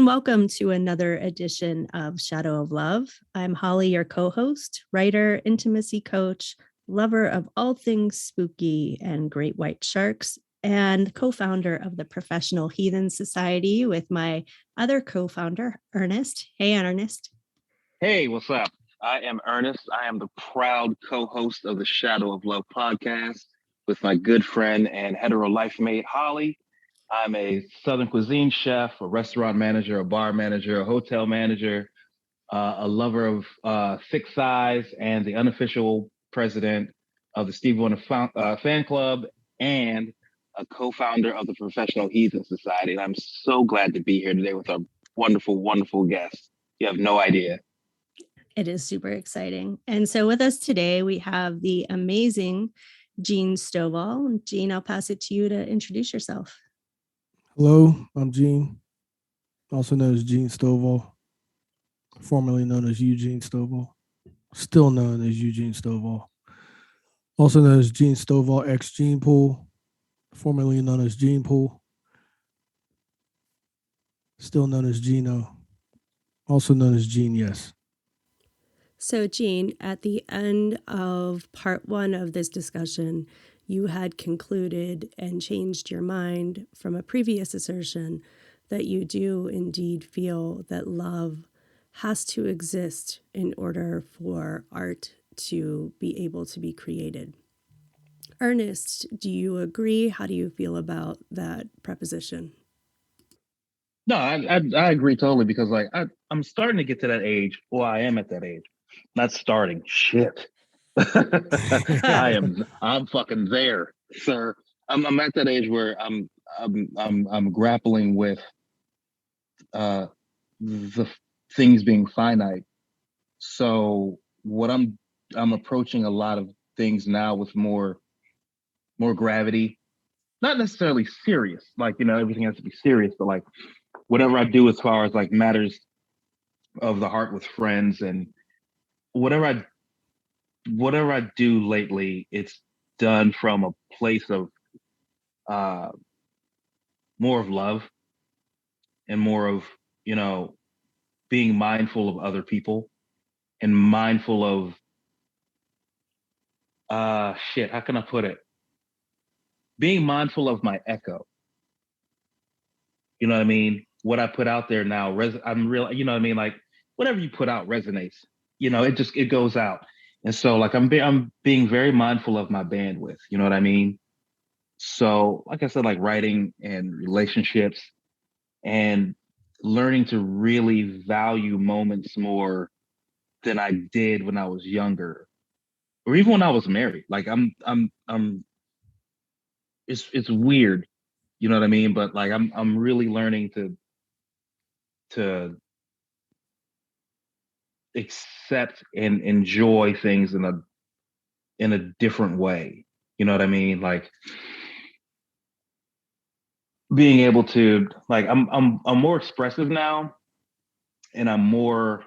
and welcome to another edition of Shadow of Love. I'm Holly, your co-host, writer, intimacy coach, lover of all things spooky and great white sharks, and co-founder of the Professional Heathen Society with my other co-founder, Ernest. Hey, Ernest. Hey, what's up? I am Ernest. I am the proud co-host of the Shadow of Love podcast with my good friend and hetero life mate, Holly. I'm a Southern cuisine chef, a restaurant manager, a bar manager, a hotel manager, a lover of thick thighs, and the unofficial president of the Stevie Wonder fan club, and a co-founder of the Professional Heathen Society. And I'm so glad to be here today with our wonderful, wonderful guest. You have no idea. It is super exciting. And so with us today, we have the amazing Gene Stovall. Gene, I'll pass it to you to introduce yourself. Hello, I'm Gene, also known as Gene Stovall, formerly known as Eugene Stovall, still known as Eugene Stovall, also known as Gene Stovall ex Gene Pool, formerly known as Gene Pool, still known as Gino, also known as Gene Yes. So, Gene, at the end of part one of this discussion, you had concluded and changed your mind from a previous assertion that you do indeed feel that love has to exist in order for art to be able to be created. Ernest, do you agree? How do you feel about that preposition? No, I agree totally because I'm starting to get to that age. Well, I am at that age. Not starting. Shit. I'm fucking there, sir. I'm at that age where I'm grappling with the things being finite. So what I'm approaching a lot of things now with more gravity, not necessarily serious, like, everything has to be serious, but like whatever I do as far as like matters of the heart with friends and whatever I do lately, it's done from a place of more of love and more of, being mindful of other people and mindful of how can I put it? Being mindful of my echo. You know what I mean? What I put out there now, I'm real, you know what I mean? Like whatever you put out resonates. It goes out. And so like I'm being very mindful of my bandwidth. You know what I mean? So like I said, like writing and relationships and learning to really value moments more than I did when I was younger, or even when I was married. Like it's weird, you know what I mean? But like I'm really learning to accept and enjoy things in a different way. You know what I mean? Like being able to like I'm more expressive now, and I'm more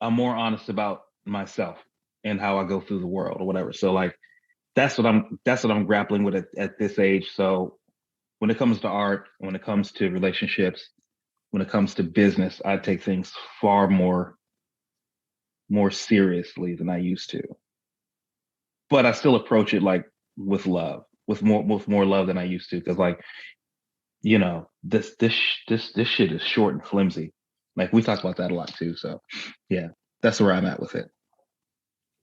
honest about myself and how I go through the world or whatever. So like that's what I'm grappling with at this age. So when it comes to art, when it comes to relationships, when it comes to business, I take things far more seriously than I used to. But I still approach it like with love, with more love than I used to, because like, this shit is short and flimsy. Like we talk about that a lot too. So yeah, that's where I'm at with it.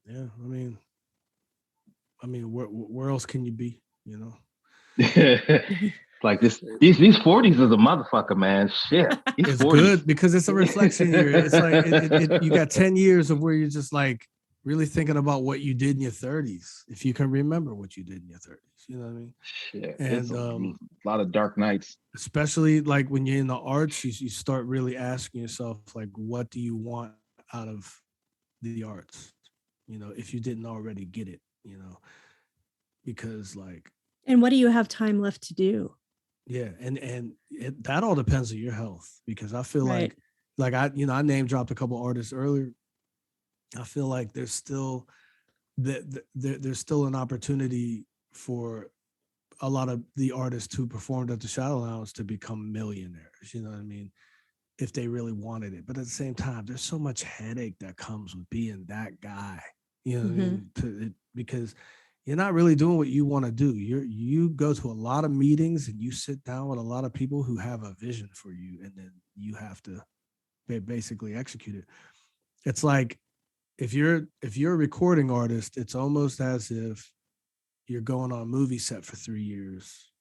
Yeah, I mean, where else can you be? Like these 40s is a motherfucker, man. Shit, it's 40s. Good because it's a reflection year. It's like you got 10 years of where you're just like really thinking about what you did in your 30s, if you can remember what you did in your 30s. You know what I mean? Shit, and it's a lot of dark nights. Especially like when you're in the arts, you start really asking yourself, like, what do you want out of the arts? If you didn't already get it, because like. And what do you have time left to do? Yeah, and that all depends on your health, because I feel right. like I name dropped a couple artists earlier. I feel like there's still there's still an opportunity for a lot of the artists who performed at the Shadow Lounge to become millionaires. You know what I mean? if they really wanted it. But at the same time, there's so much headache that comes with being that guy. You know what I mean? Because you're not really doing what you want to do. You go to a lot of meetings and you sit down with a lot of people who have a vision for you, and then you have to basically execute it. It's like if you're a recording artist, it's almost as if you're going on a movie set for 3 years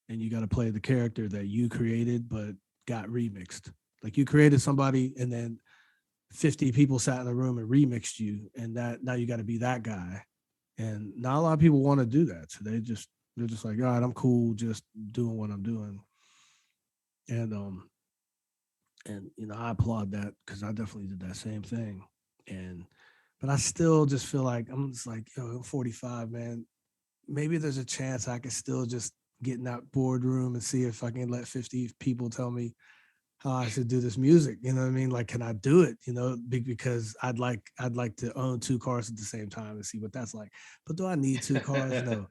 and you got to play the character that you created but got remixed. Like you created somebody and then 50 people sat in a room and remixed you, and that now you got to be that guy. And not a lot of people want to do that. So they're just like, all right, I'm cool just doing what I'm doing. And you know, I applaud that because I definitely did that same thing. But I still just feel like I'm just like, yo, I'm 45, man. Maybe there's a chance I could still just get in that boardroom and see if I can let 50 people tell me how I should do this music. You know what I mean? Like, can I do it? You know, because I'd like to own 2 cars at the same time and see what that's like. But do I need 2 cars? No.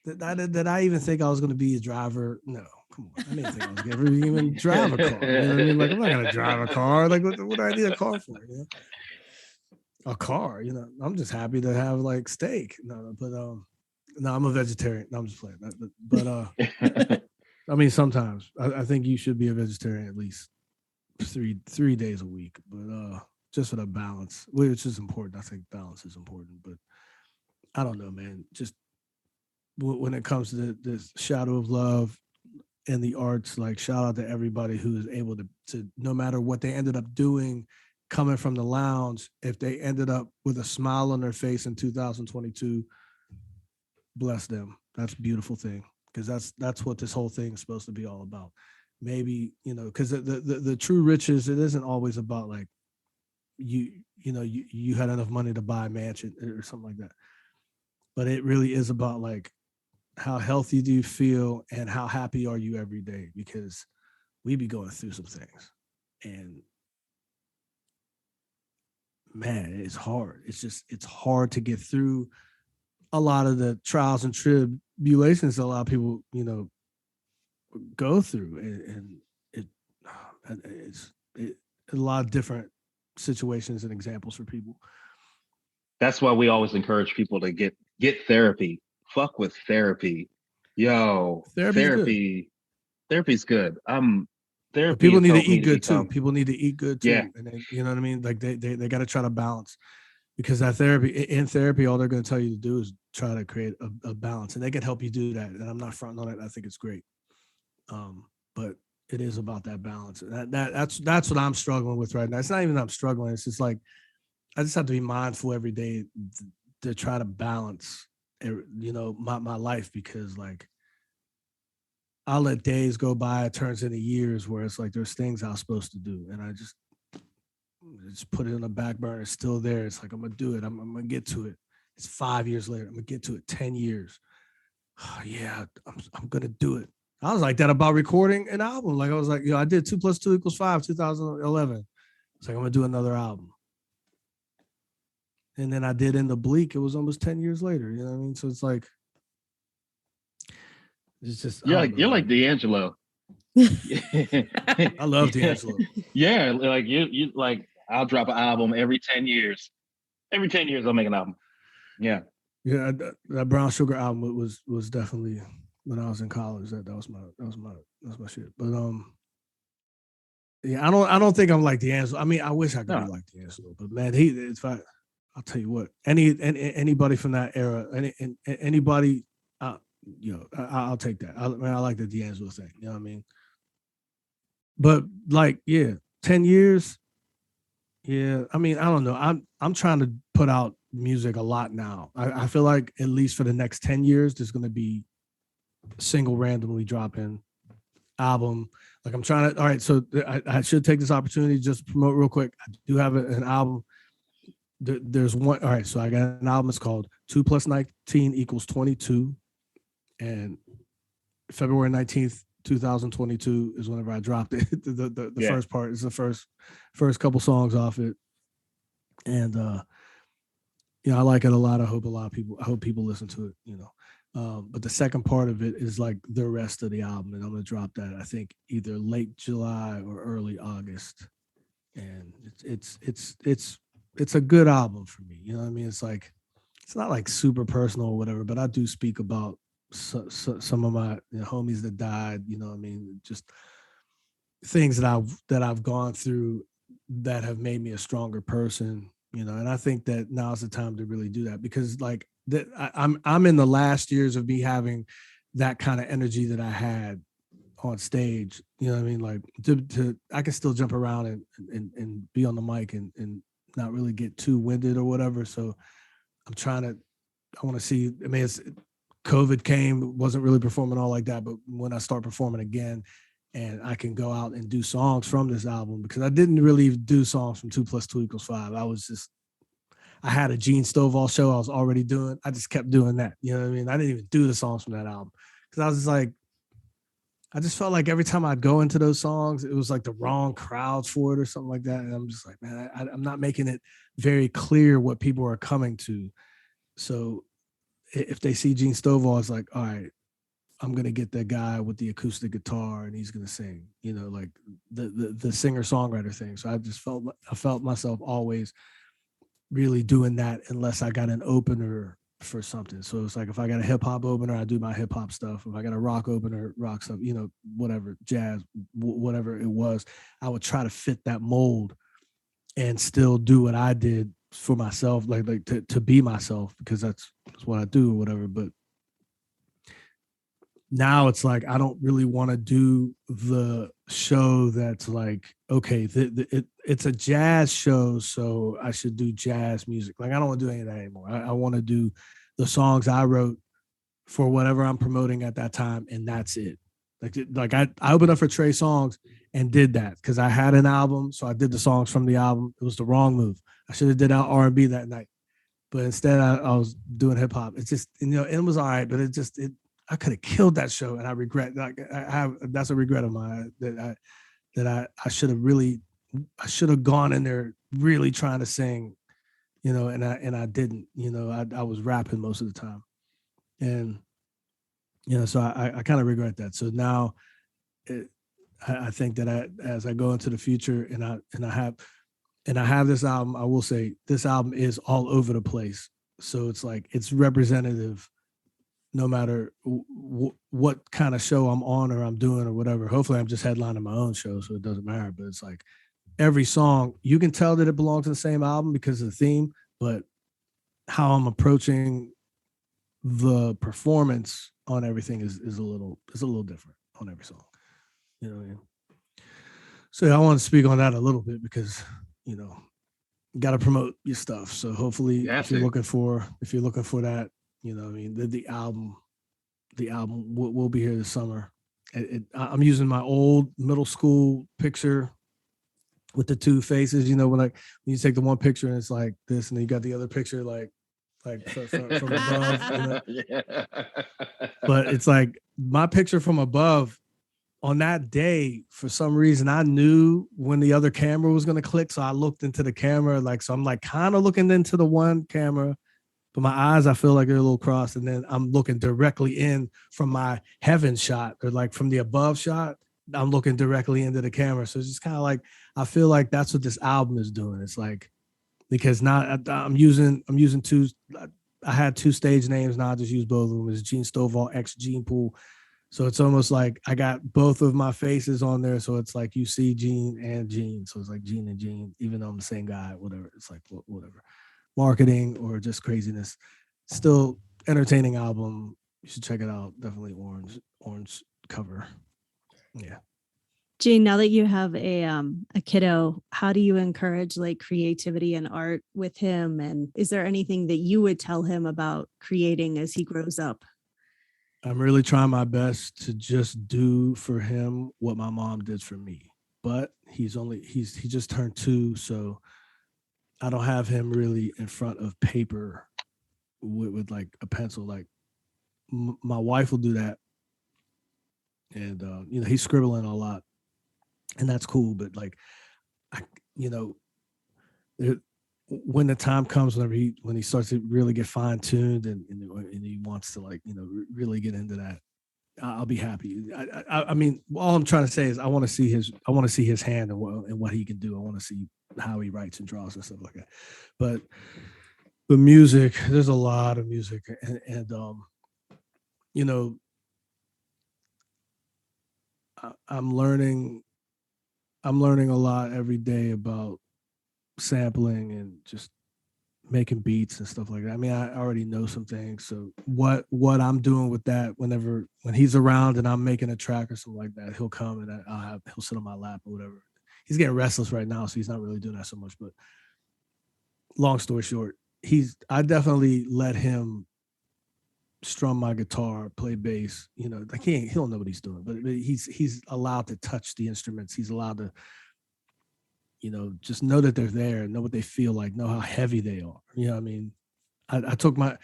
Did I even think I was going to be a driver? No. Come on. I didn't think I was going to even drive a car. You know what I mean? Like, I'm not going to drive a car. Like, what do I need a car for? You know? A car, you know. I'm just happy to have like steak. No, but no, I'm a vegetarian. No, I'm just playing. But I mean, sometimes I think you should be a vegetarian at least three days a week. But just for the balance, which is important. I think balance is important. But I don't know, man. Just when it comes to this shadow of love and the arts, like shout out to everybody who is able to no matter what they ended up doing, coming from the lounge, if they ended up with a smile on their face in 2022, bless them. That's a beautiful thing, because that's what this whole thing is supposed to be all about. Maybe, you know, because the true riches, it isn't always about like you had enough money to buy a mansion or something like that, but it really is about like how healthy do you feel and how happy are you every day, because we be going through some things, and man, it's hard. It's hard to get through a lot of the trials and tribulations that a lot of people, you know, go through, and it's a lot of different situations and examples for people. That's why we always encourage people to get therapy. Fuck with therapy. Yo, therapy's good. Therapy but people need to helped me eat good become. too. People need to eat good too. Yeah. And you know what I mean? Like they got to try to balance, because that therapy, all they're going to tell you to do is try to create a balance, and they can help you do that. And I'm not fronting on it. I think it's great. But it is about that balance. That's what I'm struggling with right now. It's not even that I'm struggling. It's just like, I just have to be mindful every day to try to balance, you know, my life, because like I'll let days go by, it turns into years where it's like there's things I was supposed to do, and I just put it on the back burner. It's still there. It's like, I'm gonna do it. I'm gonna get to it. It's 5 years later. I'm gonna get to it. 10 years. Oh, yeah, I'm gonna do it. I was like that about recording an album. Like I was like, yo, I did 2 + 2 = 5, 2011. It's like, I'm gonna do another album. And then I did In the Bleak. It was almost 10 years later. You know what I mean? So it's like, it's just, You're like D'Angelo. I love D'Angelo. Yeah, like you like, I'll drop an album every 10 years. Every 10 years I'll make an album. Yeah. Yeah, that Brown Sugar album was definitely, when I was in college. That was my shit. But yeah, I don't think I'm like D'Angelo. I mean, I wish I could be like D'Angelo, but man, I'll tell you what, anybody from that era, anybody, I'll take that. I like the D'Angelo thing. You know what I mean? But like, yeah, 10 years. Yeah, I mean, I don't know. I'm trying to put out music a lot now. I feel like at least for the next 10 years, there's going to be a single randomly dropping album. Like I'm trying to, all right, so I should take this opportunity just to promote real quick. I do have an album. There's one, all right, so I got an album. It's called 2 + 19 = 22. And February 19th, 2022 is whenever I dropped it. The first part is the first couple songs off it. And I like it a lot. I hope people listen to it, you know. But the second part of it is like the rest of the album, and I'm gonna drop that I think either late July or early August. And it's a good album for me. You know what I mean? It's like it's not like super personal or whatever, but I do speak about some of my homies that died. You know what I mean? Just things that I've gone through that have made me a stronger person. You know, and I think that now's the time to really do that because like that I'm in the last years of me having that kind of energy that I had on stage. You know what I mean? Like to I can still jump around and be on the mic and not really get too winded or whatever. So I'm trying to I want to see. I mean, it's COVID came, wasn't really performing all like that, but when I start performing again, and I can go out and do songs from this album because I didn't really do songs from 2+2=5. I had a Gene Stovall show I was already doing. I just kept doing that. You know what I mean? I didn't even do the songs from that album because I was just like, I just felt like every time I'd go into those songs, it was like the wrong crowds for it or something like that. And I'm just like, man, I'm not making it very clear what people are coming to. So if they see Gene Stovall, it's like, all right, I'm gonna get that guy with the acoustic guitar and he's gonna sing, you know, like the singer songwriter thing. So I felt myself always really doing that unless I got an opener for something. So it's like if I got a hip hop opener, I do my hip hop stuff. If I got a rock opener, rock stuff, you know, whatever, jazz, whatever it was, I would try to fit that mold and still do what I did for myself, like to be myself because that's what I do or whatever. But now it's like I don't really want to do the show that's like okay, it's a jazz show, so I should do jazz music. Like I don't want to do any of that anymore. I want to do the songs I wrote for whatever I'm promoting at that time, and that's it. I opened up for Trey Songz and did that because I had an album, so I did the songs from the album. It was the wrong move. I should have did out R&B that night, but instead I was doing hip hop. It's just it was all right, but it I could have killed that show, and I regret. Like I have that's a regret of mine that I should have gone in there really trying to sing, and I didn't. I was rapping most of the time, and so I kind of regret that. So now, I think that as I go into the future, and I have this album, I will say this album is all over the place. So it's like it's representative no matter what kind of show I'm on or I'm doing or whatever. Hopefully I'm just headlining my own show, so it doesn't matter. But it's like every song, you can tell that it belongs to the same album because of the theme, but how I'm approaching the performance on everything is a little different on every song. You know what I mean? So I want to speak on that a little bit because, got to promote your stuff. So hopefully if you're looking for that, I mean, the album will be here this summer. I'm using my old middle school picture with the two faces. When you take the one picture and it's like this, and then you got the other picture like from above. Yeah. But it's like my picture from above. On that day, for some reason, I knew when the other camera was going to click, so I looked into the camera. So I'm like kind of looking into the one camera. But my eyes, I feel like they're a little crossed. And then I'm looking directly in from my heaven shot or like from the above shot. I'm looking directly into the camera. So it's just kind of like, I feel like that's what this album is doing. It's like, because now I'm using two, I had two stage names. Now I just use both of them. It's Gene Stovall X Gene Pool. So it's almost like I got both of my faces on there. So it's like you see Gene and Gene. So it's like Gene and Gene, even though I'm the same guy, whatever. It's like, whatever. Marketing or just craziness. Still entertaining album. You should check it out. Definitely orange cover. Yeah. Gene, now that you have a kiddo, how do you encourage like creativity and art with him? And is there anything that you would tell him about creating as he grows up? I'm really trying my best to just do for him what my mom did for me. But he just turned 2, so I don't have him really in front of paper with like a pencil. Like my wife will do that, and he's scribbling a lot, and that's cool. But like, when the time comes, when he starts to really get fine tuned and he wants to like, really get into that, I'll be happy. I mean, all I'm trying to say is I want to see his hand and what he can do. I want to see how he writes and draws and stuff like that. But music, there's a lot of music, and I'm learning a lot every day about sampling and just making beats and stuff like that. I mean, I already know some things. So what I'm doing with that, when he's around and I'm making a track or something like that, he'll come and he'll sit on my lap or whatever. He's getting restless right now, so he's not really doing that so much. But long story short, I definitely let him strum my guitar, play bass. Like he don't know what he's doing, but he's allowed to touch the instruments. He's allowed to, just know that they're there, know what they feel like, know how heavy they are. I mean, I took I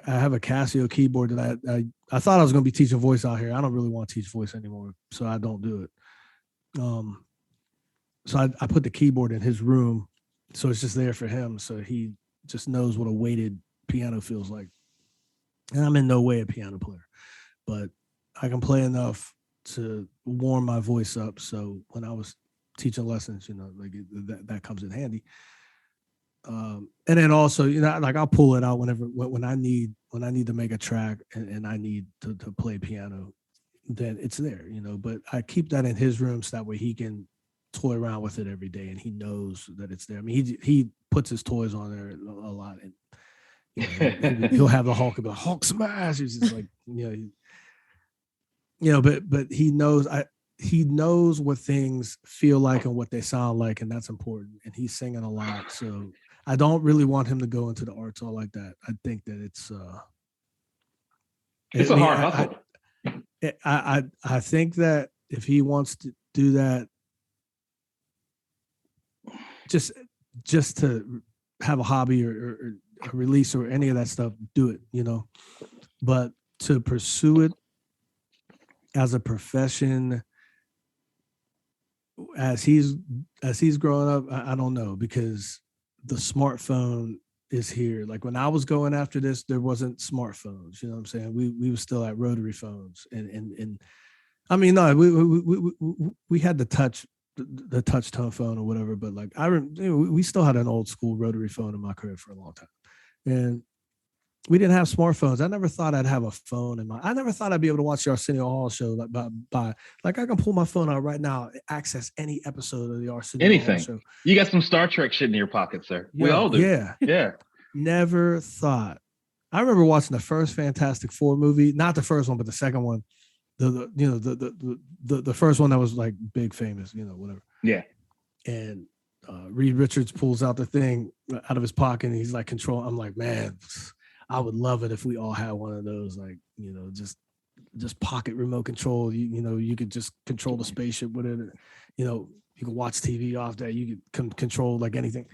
have a Casio keyboard that I thought I was going to be teaching voice out here. I don't really want to teach voice anymore, so I don't do it. So I put the keyboard in his room, so it's just there for him, so he just knows what a weighted piano feels like. And I'm in no way a piano player, but I can play enough to warm my voice up. So when I was teaching lessons, like that comes in handy. And then also, like I'll pull it out when I need to make a track and I need to play piano, then it's there, but I keep that in his room so that way he can toy around with it every day and he knows that it's there. I mean, he puts his toys on there a lot, and he'll have the Hulk and be like, Hulk smash. It's just like, but he knows what things feel like and what they sound like, and that's important. And he's singing a lot, so I don't really want him to go into the arts all like that. I think that it's a hard hustle. I think that if he wants to do that, just to have a hobby or a release or any of that stuff, do it, but to pursue it as a profession as he's growing up, I don't know, because the smartphone is here. Like when I was going after this, there wasn't smartphones, you know what I'm saying? We were still at rotary phones, and I mean, no, we had the touch tone phone or whatever, but like we still had an old school rotary phone in my career for a long time, and we didn't have smartphones. I never thought I'd have a phone I never thought I'd be able to watch the Arsenio Hall show like I can pull my phone out right now, access any episode of the Arsenio Hall show. You got some Star Trek shit in your pocket, sir. Yeah, we all do. Yeah. Never thought. I remember watching the first Fantastic Four movie, not the first one, but the second one. The first one that was like big famous, whatever. Yeah. And Reed Richards pulls out the thing out of his pocket and he's like, control. I'm like, man, I would love it if we all had one of those, like, just pocket remote control. You could just control the spaceship with it. You can watch TV off that. You could control like anything.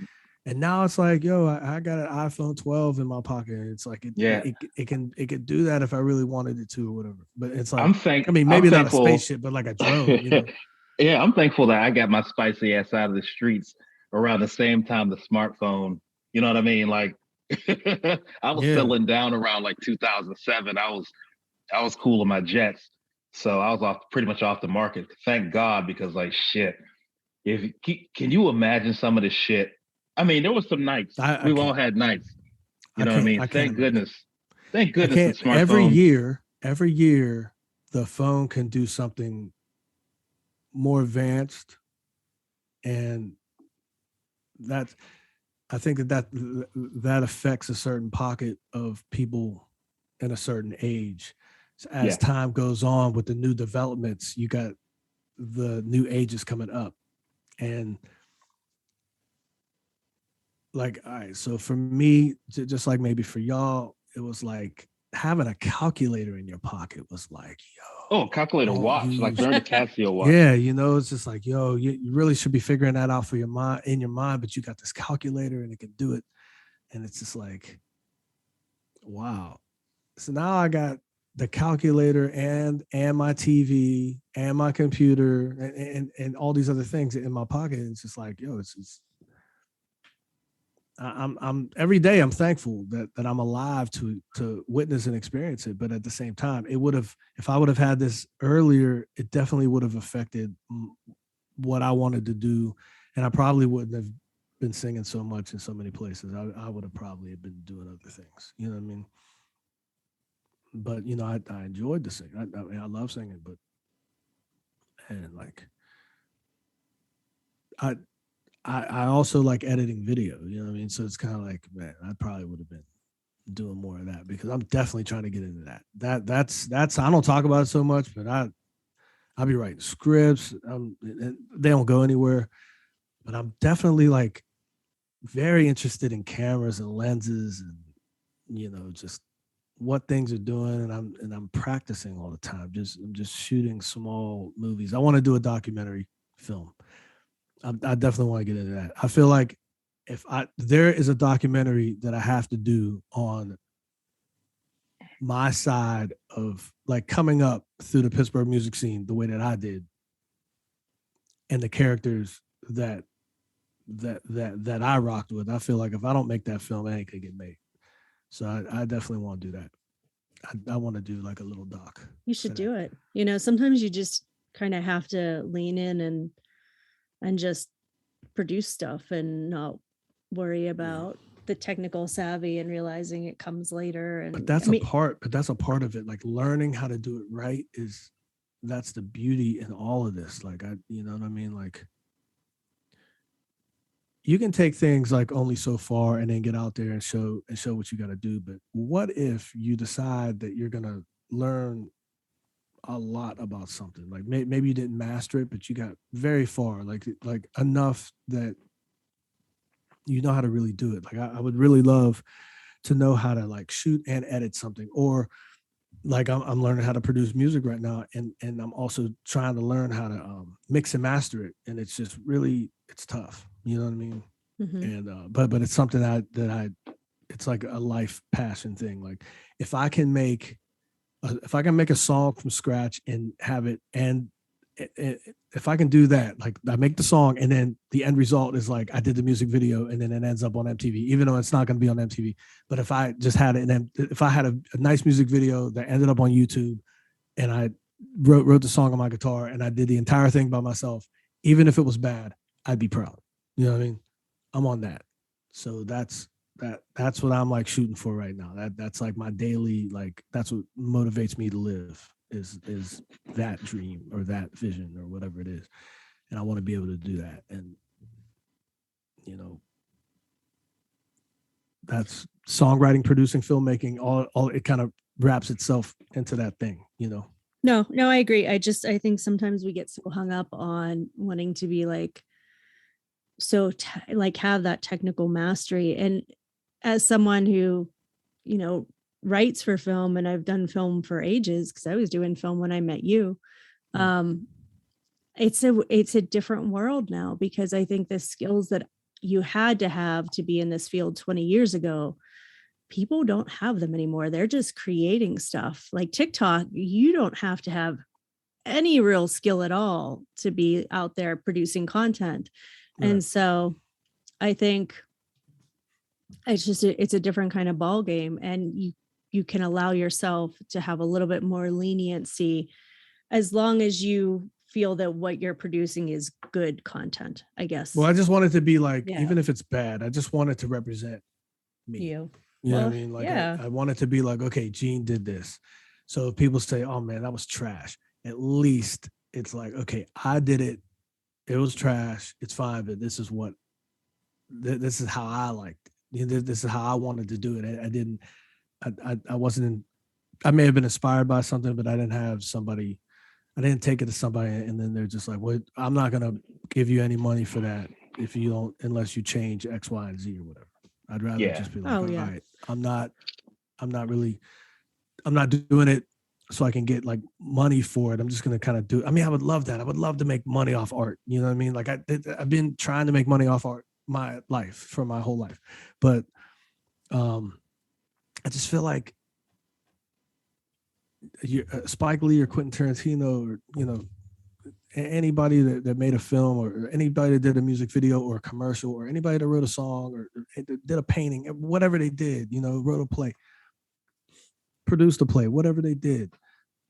And now it's like, yo, I got an iPhone 12 in my pocket. It's like, it can do that if I really wanted it to or whatever. But it's like, maybe not a spaceship, but like a drone. Yeah, I'm thankful that I got my spicy ass out of the streets around the same time the smartphone. You know what I mean? Like, I was settling down around like 2007. I was cool in my jets, so I was pretty much off the market. Thank God, because like shit, can you imagine some of this shit? I mean, there was some nights. We've all had nights. You know what I mean? Thank goodness. Thank goodness. Every year, the phone can do something more advanced, and I think that affects a certain pocket of people in a certain age. So as time goes on with the new developments, you got the new ages coming up, and like, all right, so for me, just like maybe for y'all, it was like having a calculator in your pocket was like, calculator watch, like learn the Casio watch. Yeah, it's just like, you really should be figuring that out for your mind, but you got this calculator and it can do it. And it's just like, wow. So now I got the calculator and my TV and my computer and all these other things in my pocket. It's just like, it's just, I'm every day I'm thankful that I'm alive to witness and experience it. But at the same time, it would have, if I would have had this earlier, it definitely would have affected what I wanted to do, and I probably wouldn't have been singing so much in so many places. I would have probably been doing other things. You know what I mean? But I enjoyed the singing. I mean, I love singing, but and like I I also like editing video. You know what I mean? So it's kind of like, man, I probably would have been doing more of that because I'm definitely trying to get into that. That's I don't talk about it so much, but I'll be writing scripts. They don't go anywhere, but I'm definitely like very interested in cameras and lenses and just what things are doing, and I'm practicing all the time. I'm just shooting small movies. I want to do a documentary film. I definitely want to get into that. I feel like if there is a documentary that I have to do on my side of like coming up through the Pittsburgh music scene the way that I did, and the characters that I rocked with. I feel like if I don't make that film, it ain't gonna get made. So I definitely want to do that. I want to do like a little doc. You should do it. Sometimes you just kind of have to lean in and just produce stuff and not worry about the technical savvy and realizing it comes later. And but that's a part of it. Like learning how to do it right that's the beauty in all of this. Like you know what I mean? Like you can take things like only so far and then get out there and show what you got to do. But what if you decide that you're going to learn a lot about something? Like maybe you didn't master it, but you got very far, like enough that you know how to really do it. Like I would really love to know how to like shoot and edit something, or like I'm learning how to produce music right now, and I'm also trying to learn how to mix and master it, and it's just really, it's tough. You know what I mean? Mm-hmm. And but it's something that it's like a life passion thing. Like if I can make a song from scratch and have it, and if I can do that, like I make the song and then the end result is like I did the music video and then it ends up on MTV, even though it's not going to be on MTV. But if I just had it, and then if I had a nice music video that ended up on YouTube, and I wrote the song on my guitar and I did the entire thing by myself, even if it was bad, I'd be proud. You know what I mean? I'm on that. So that's what I'm like shooting for right now. That's like my daily, like that's what motivates me to live is that dream or that vision or whatever it is. And I want to be able to do that. And that's songwriting, producing, filmmaking, all it kind of wraps itself into that thing, No, I agree. I think sometimes we get so hung up on wanting to be like, like have that technical mastery. And as someone who, writes for film, and I've done film for ages because I was doing film when I met you. It's a different world now, because I think the skills that you had to have to be in this field 20 years ago, people don't have them anymore. They're just creating stuff like TikTok. You don't have to have any real skill at all to be out there producing content. Right. And so I think it's a different kind of ball game, and you can allow yourself to have a little bit more leniency as long as you feel that what you're producing is good content, I guess. Well, I just want it to be like, even if it's bad, I just want it to represent me. You know what I mean? Like, I want it to be like, okay, Gene did this. So if people say, oh man, that was trash, at least it's like, okay, I did it. It was trash. It's fine, but this is this is how I liked it. This is how I wanted to do it. I wasn't, I may have been inspired by something, but I didn't take it to somebody and then they're just like, well, I'm not going to give you any money for that unless you change X, Y, and Z or whatever. I'd rather just be like, all right, I'm not doing it so I can get like money for it. I'm just going to kind of do it. I mean, I would love that. I would love to make money off art. You know what I mean? Like I've been trying to make money off art my whole life. But I just feel like Spike Lee or Quentin Tarantino, or anybody that made a film or anybody that did a music video or a commercial or anybody that wrote a song or did a painting, whatever they did, wrote a play, produced a play, whatever they did.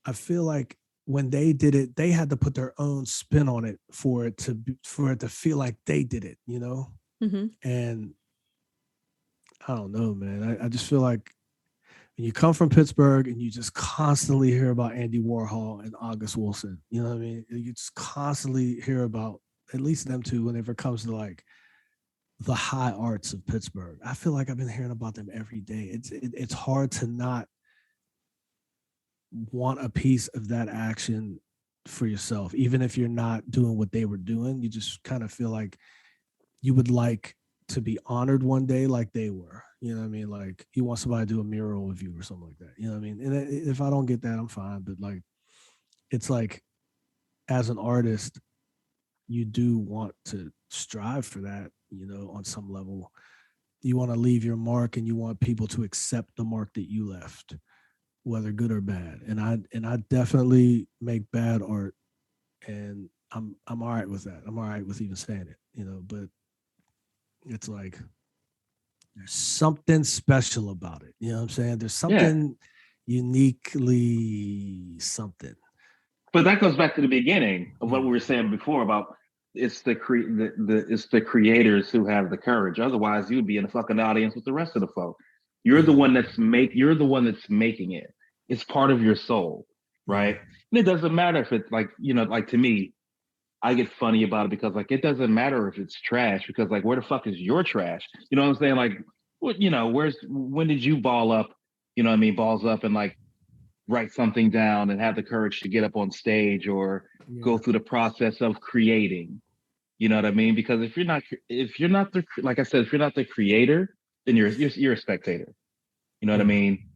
I feel like when they did it, they had to put their own spin on it for it to feel like they did it, Mm-hmm. And I don't know, man. I just feel like when you come from Pittsburgh and you just constantly hear about Andy Warhol and August Wilson, you know what I mean? You just constantly hear about at least them two whenever it comes to like the high arts of Pittsburgh. I feel like I've been hearing about them every day. It's hard to not want a piece of that action for yourself, even if you're not doing what they were doing. You just kind of feel like you would like to be honored one day like they were. You know what I mean? Like you want somebody to do a mural of you or something like that. You know what I mean? And if I don't get that, I'm fine. But like, it's like as an artist, you do want to strive for that, on some level. You want to leave your mark and you want people to accept the mark that you left, whether good or bad. And I definitely make bad art, and I'm all right with that. I'm all right with even saying it, but it's like there's something special about it. You know what I'm saying? There's something uniquely something. But that goes back to the beginning of what we were saying before about it's it's the creators who have the courage. Otherwise, you'd be in the fucking audience with the rest of the folk. You're the one that's making it. It's part of your soul, right? And it doesn't matter if it's like, like to me, I get funny about it because like it doesn't matter if it's trash because like where the fuck is your trash? You know what I'm saying? Like what when did you ball up, balls up and like write something down and have the courage to get up on stage or go through the process of creating. You know what I mean? Because if you're not like I said, if you're not the creator, then you're a spectator. You know what I mean?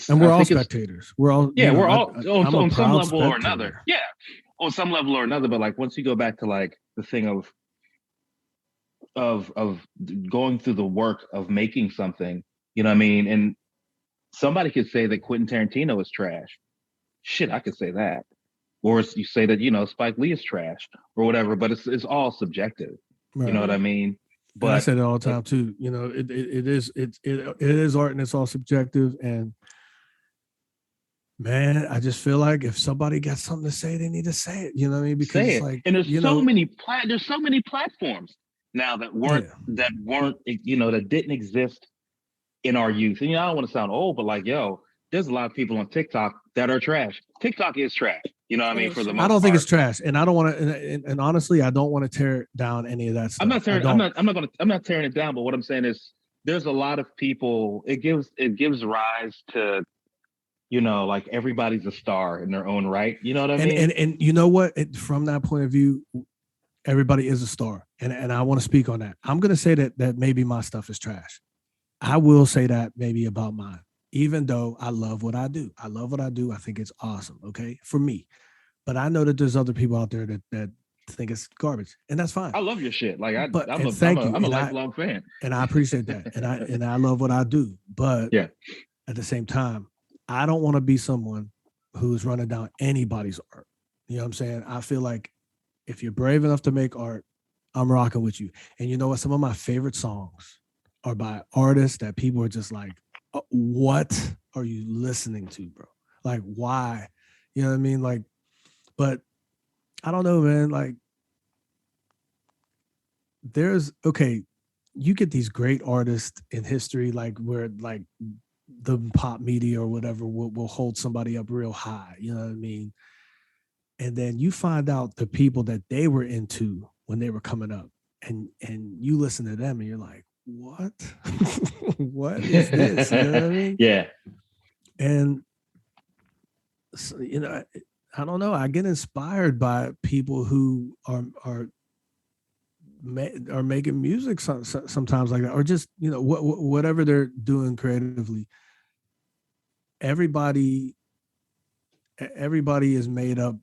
And we're all spectators. We're all we're all on some level spectator. or another. Yeah, on some level or another. But like once you go back to like the thing of going through the work of making something, you know what I mean? And somebody could say that Quentin Tarantino is trash. Shit, I could say that. Or you say that, Spike Lee is trash or whatever, but it's all subjective. Right. You know what I mean? But and I say that all the time too. It is art and it's all subjective. And man, I just feel like if somebody got something to say, they need to say it. You know what I mean? Because it's like, and there's so many platforms now that weren't that didn't exist in our youth. And I don't want to sound old, but like, there's a lot of people on TikTok that are trash. TikTok is trash. You know what I mean? For the most I don't think it's trash, and I don't want to. And honestly, I don't want to tear down any of that stuff. I'm not tearing it down. But what I'm saying is, there's a lot of people. It gives rise to, like everybody's a star in their own right. You know what I mean? And you know what? From that point of view, everybody is a star, and I want to speak on that. I'm going to say that maybe my stuff is trash. I will say that maybe about mine. Even though I love what I do. I think it's awesome. Okay. For me. But I know that there's other people out there that think it's garbage. And that's fine. I love your shit. Like I'm a lifelong fan. And I appreciate that. And I love what I do. But at the same time, I don't want to be someone who's running down anybody's art. You know what I'm saying? I feel like if you're brave enough to make art, I'm rocking with you. And you know what? Some of my favorite songs are by artists that people are just like, what are you listening to, bro? Like, why? You know what I mean? Like, but I don't know, man. Like, you get these great artists in history, like where like the pop media or whatever will hold somebody up real high. You know what I mean? And then you find out the people that they were into when they were coming up, and you listen to them, and you're like, what? What is this? You know what I mean? Yeah. And so, I don't know. I get inspired by people who are making music sometimes like that, or just whatever they're doing creatively. Everybody is made up.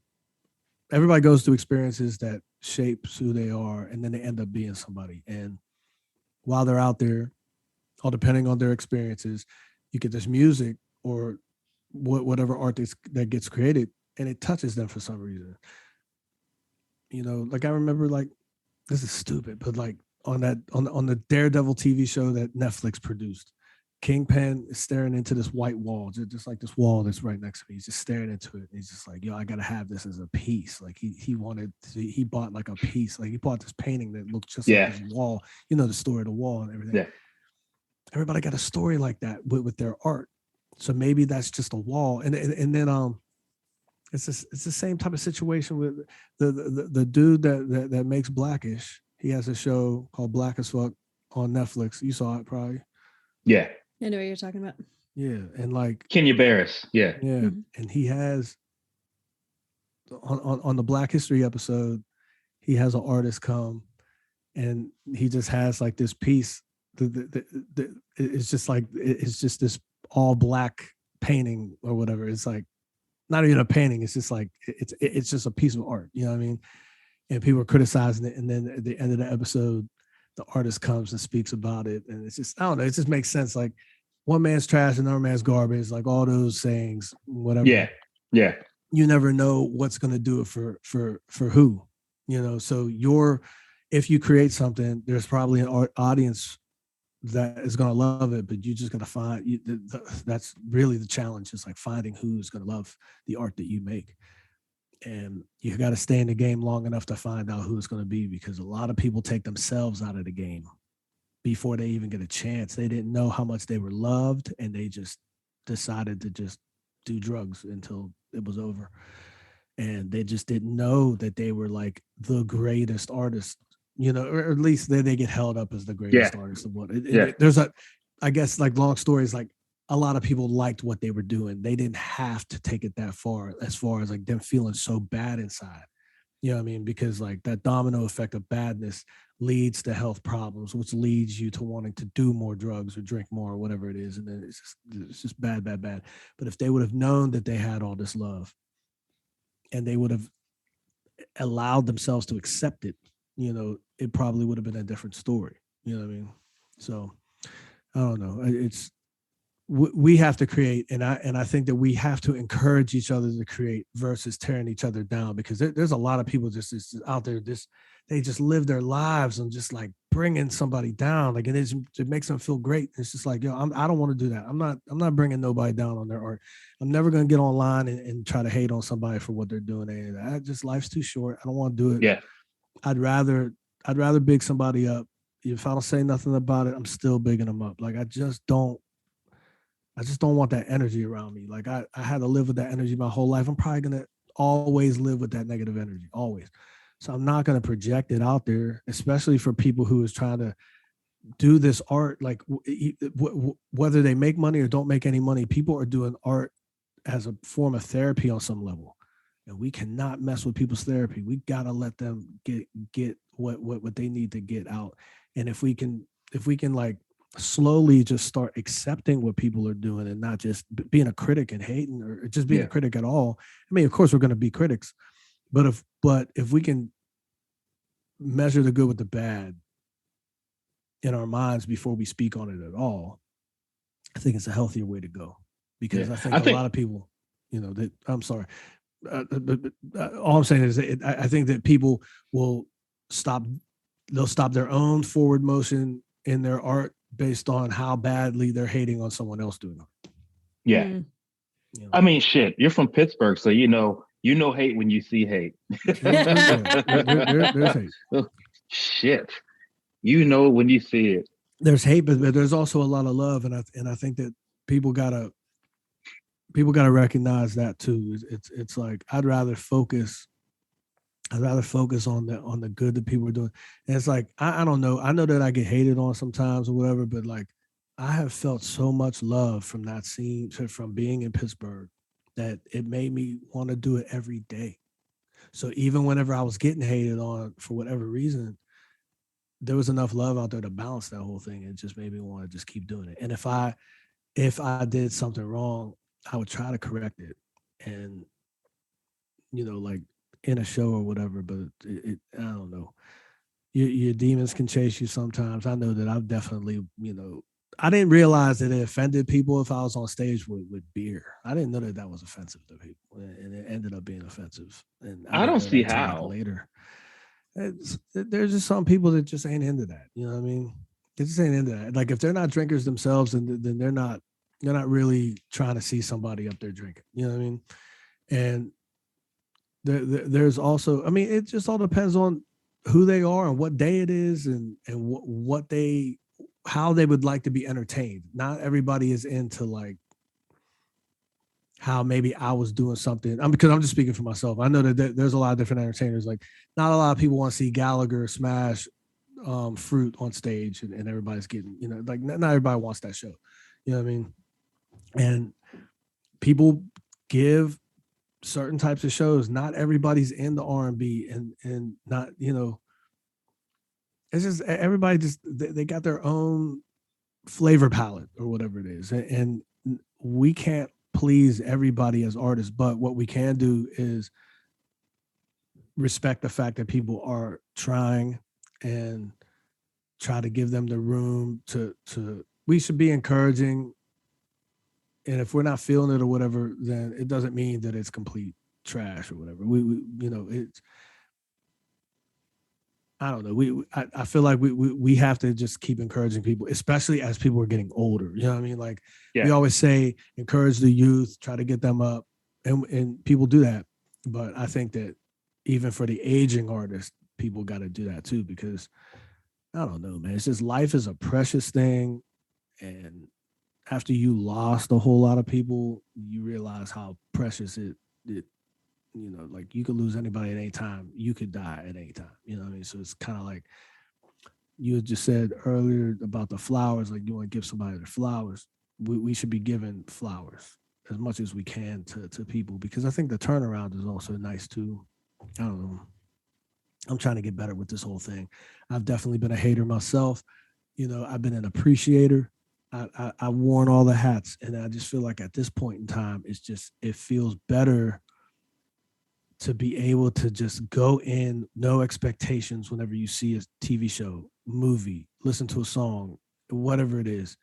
Everybody goes through experiences that shapes who they are, and then they end up being somebody. And while they're out there, all depending on their experiences, you get this music or whatever art that gets created, and it touches them for some reason. Like I remember, like, this is stupid, but like on the Daredevil TV show that Netflix produced, Kingpin is staring into this white wall, just like this wall that's right next to me. He's just staring into it. And he's just like, yo, I gotta have this as a piece. Like he bought like a piece. Like he bought this painting that looked just like his wall. The story of the wall and everything. Yeah. Everybody got a story like that with their art. So maybe that's just a wall. And then it's the same type of situation with the dude that makes Blackish. He has a show called Black as Fuck on Netflix. You saw it probably. Yeah. I know what you're talking about. Yeah, and like Kenya Barris. Yeah. Yeah, mm-hmm. And he has on the Black History episode, he has an artist come, and he just has like this piece. It's just this all black painting or whatever. It's like not even a painting. It's just like it's just a piece of art. You know what I mean? And people are criticizing it, and then at the end of the episode, the artist comes and speaks about it, and it's just, I don't know, it just makes sense. Like one man's trash, another man's garbage, like all those sayings, whatever. Yeah. You never know what's going to do it for who, So if you create something, there's probably an audience that is going to love it, but you just got to find. That's really the challenge. Is like finding who's going to love the art that you make. And you got to stay in the game long enough to find out who it's going to be, because a lot of people take themselves out of the game before they even get a chance. They didn't know how much they were loved, and they just decided to just do drugs until it was over. And they just didn't know that they were like the greatest artist, or at least they get held up as the greatest artist of what. There's I guess like long stories, like a lot of people liked what they were doing. They didn't have to take it that far, as far as like them feeling so bad inside. You know what I mean? Because like that domino effect of badness leads to health problems, which leads you to wanting to do more drugs or drink more or whatever it is. And then it's just bad. But if they would have known that they had all this love and they would have allowed themselves to accept it, it probably would have been a different story. You know what I mean? So I don't know. We have to create, and I think that we have to encourage each other to create versus tearing each other down, because there's a lot of people just out there, they just live their lives and just like bringing somebody down, like it makes them feel great. It's just like, yo, I don't want to do that. I'm not bringing nobody down on their art. I'm never going to get online and try to hate on somebody for what they're doing. Life's too short. I don't want to do it. Yeah. I'd rather big somebody up. If I don't say nothing about it, I'm still bigging them up. Like I just don't want that energy around me. Like I had to live with that energy my whole life. I'm probably going to always live with that negative energy, always. So I'm not going to project it out there, especially for people who is trying to do this art. Like whether they make money or don't make any money, people are doing art as a form of therapy on some level. And we cannot mess with people's therapy. We got to let them get what they need to get out. And if we can like slowly just start accepting what people are doing and not just being a critic and hating or just being a critic at all. I mean, of course we're going to be critics, but if we can measure the good with the bad in our minds before we speak on it at all, I think it's a healthier way to go, because I think a lot of people, that I'm sorry. All I'm saying is I think that people will they'll stop their own forward motion in their art based on how badly they're hating on someone else doing it. Yeah. I mean, shit, you're from Pittsburgh, so you know hate when you see hate. There's hate. Shit. When you see it. There's hate, but there's also a lot of love, and I think that people gotta recognize that too. It's like I'd rather focus on the good that people are doing. And it's like I don't know. I know that I get hated on sometimes or whatever, but like I have felt so much love from that scene, from being in Pittsburgh, that it made me want to do it every day. So even whenever I was getting hated on for whatever reason, there was enough love out there to balance that whole thing. It just made me want to just keep doing it. And if I did something wrong, I would try to correct it, and like in a show or whatever. But I don't know. Your demons can chase you sometimes. I know that I've definitely, I didn't realize that it offended people if I was on stage with beer. I didn't know that was offensive to people, and it ended up being offensive. And I don't see how later. there's just some people that just ain't into that. You know what I mean? They just ain't into that. Like if they're not drinkers themselves, then they're not really trying to see somebody up there drinking. You know what I mean? And there's also, I mean, it just all depends on who they are and what day it is, and what they, how they would like to be entertained. Not everybody is into like how maybe I was doing something. Because I'm just speaking for myself. I know that there's a lot of different entertainers. Like not a lot of people want to see Gallagher smash fruit on stage, and everybody's getting, you know, like not everybody wants that show. You know what I mean? And people give certain types of shows. Not everybody's in the R&B, and not, you know, it's just everybody just they got their own flavor palette or whatever it is, and we can't please everybody as artists. But what we can do is respect the fact that people are trying, and try to give them the room to we should be encouraging. And if we're not feeling it or whatever, then it doesn't mean that it's complete trash or whatever. We you know, it's, I don't know. I feel like we have to just keep encouraging people, especially as people are getting older. You know what I mean? Like we always say, encourage the youth, try to get them up, and people do that. But I think that even for the aging artists, people got to do that too, because I don't know, man. It's just, life is a precious thing, and after you lost a whole lot of people, you realize how precious it, you know, like you could lose anybody at any time. You could die at any time. You know what I mean? So it's kind of like you had just said earlier about the flowers, like you want to give somebody their flowers. We should be giving flowers as much as we can to people, because I think the turnaround is also nice too. I don't know. I'm trying to get better with this whole thing. I've definitely been a hater myself. You know, I've been an appreciator. I've worn all the hats, and I just feel like at this point in time, it feels better to be able to just go in, no expectations, whenever you see a TV show, movie, listen to a song, whatever it is.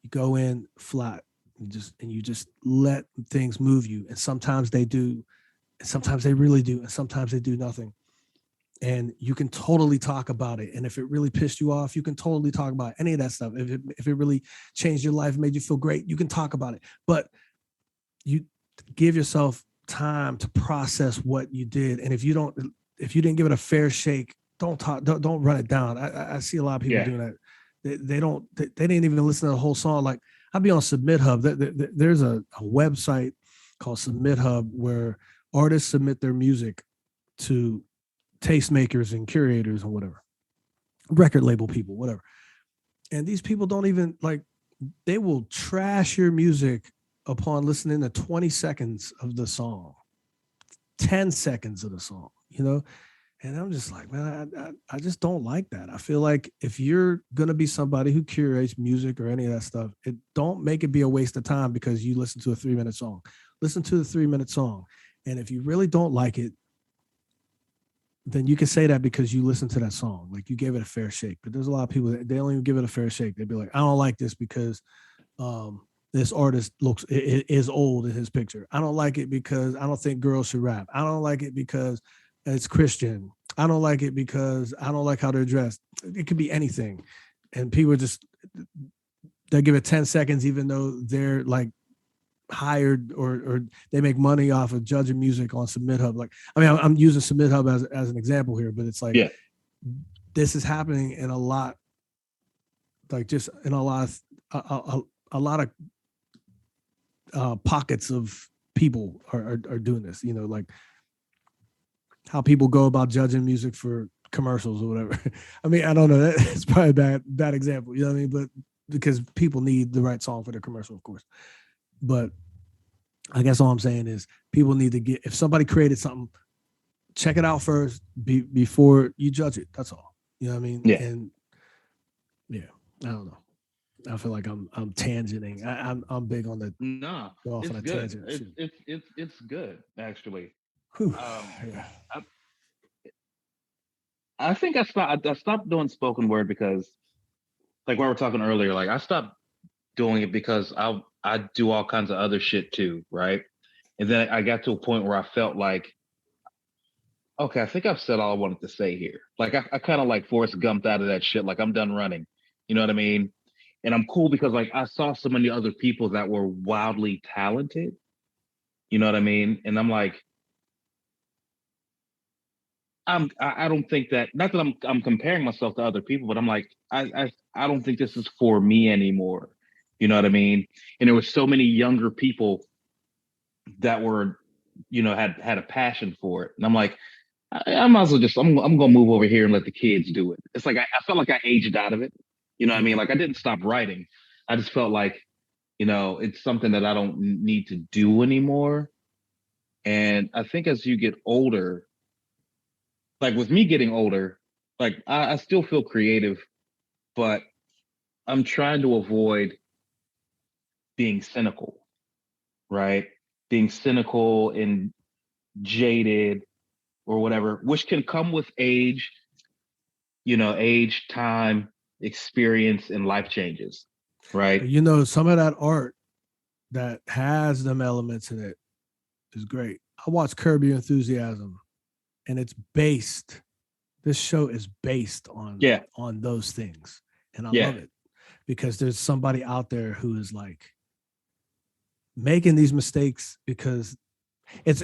You go in flat, you just let things move you. And sometimes they do, and sometimes they really do, and sometimes they do nothing. And you can totally talk about it. And if it really pissed you off, you can totally talk about any of that stuff. If it really changed your life, made you feel great, you can talk about it. But you give yourself time to process what you did. And if you didn't give it a fair shake, don't run it down. I see a lot of people doing that. They didn't even listen to the whole song. Like I'll be on Submit Hub. There's a website called Submit Hub where artists submit their music to tastemakers and curators and whatever, record label people, whatever. And these people don't even, like, they will trash your music upon listening to 20 seconds of the song, 10 seconds of the song, you know? And I'm just like, man, I just don't like that. I feel like if you're going to be somebody who curates music or any of that stuff, don't make it be a waste of time because you listen to a 3-minute song. Listen to the 3-minute song. And if you really don't like it, then you can say that because you listened to that song. Like you gave it a fair shake. But there's a lot of people that they don't even give it a fair shake. They'd be like, I don't like this because this artist is old in his picture. I don't like it because I don't think girls should rap. I don't like it because it's Christian. I don't like it because I don't like how they're dressed. It could be anything. And people they give it 10 seconds, even though they're like hired or they make money off of judging music on Submit Hub. Like, I mean, I'm using Submit Hub as an example here, but it's like, this is happening in a lot, like just in a lot of pockets of people are doing this, you know, like how people go about judging music for commercials or whatever. I mean, I don't know, that's probably a bad example, you know what I mean? But because people need the right song for their commercial, of course. But I guess all I'm saying is people need to if somebody created something, check it out first before you judge it. That's all. You know what I mean? Yeah. And yeah, I don't know. I feel like I'm tangenting. I'm big on the it's good. It's good actually. Yeah. I think I stopped doing spoken word because, like we were talking earlier, like I stopped doing it because I do all kinds of other shit too, right? And then I got to a point where I felt like Okay, I think I've said all I wanted to say here. Like I kind of like Forrest Gumped out of that shit. Like I'm done running. You know what I mean? And I'm cool because like I saw so many other people that were wildly talented. You know what I mean? And I'm like, I don't think that, not that I'm comparing myself to other people, but I'm like, I don't think this is for me anymore. You know what I mean? And there were so many younger people that were, had a passion for it. And I'm like, I might as well just I'm gonna move over here and let the kids do it. It's like I felt like I aged out of it. You know what I mean? Like I didn't stop writing. I just felt like, it's something that I don't need to do anymore. And I think as you get older, like with me getting older, like I still feel creative, but I'm trying to avoid being cynical, right? Being cynical and jaded or whatever, which can come with age, age, time, experience, and life changes, right? But you know, some of that art that has them elements in it is great. I watched Curb Your Enthusiasm, and it's based. This show is based Yeah, on those things, and I yeah, love it because there's somebody out there who is like making these mistakes because it's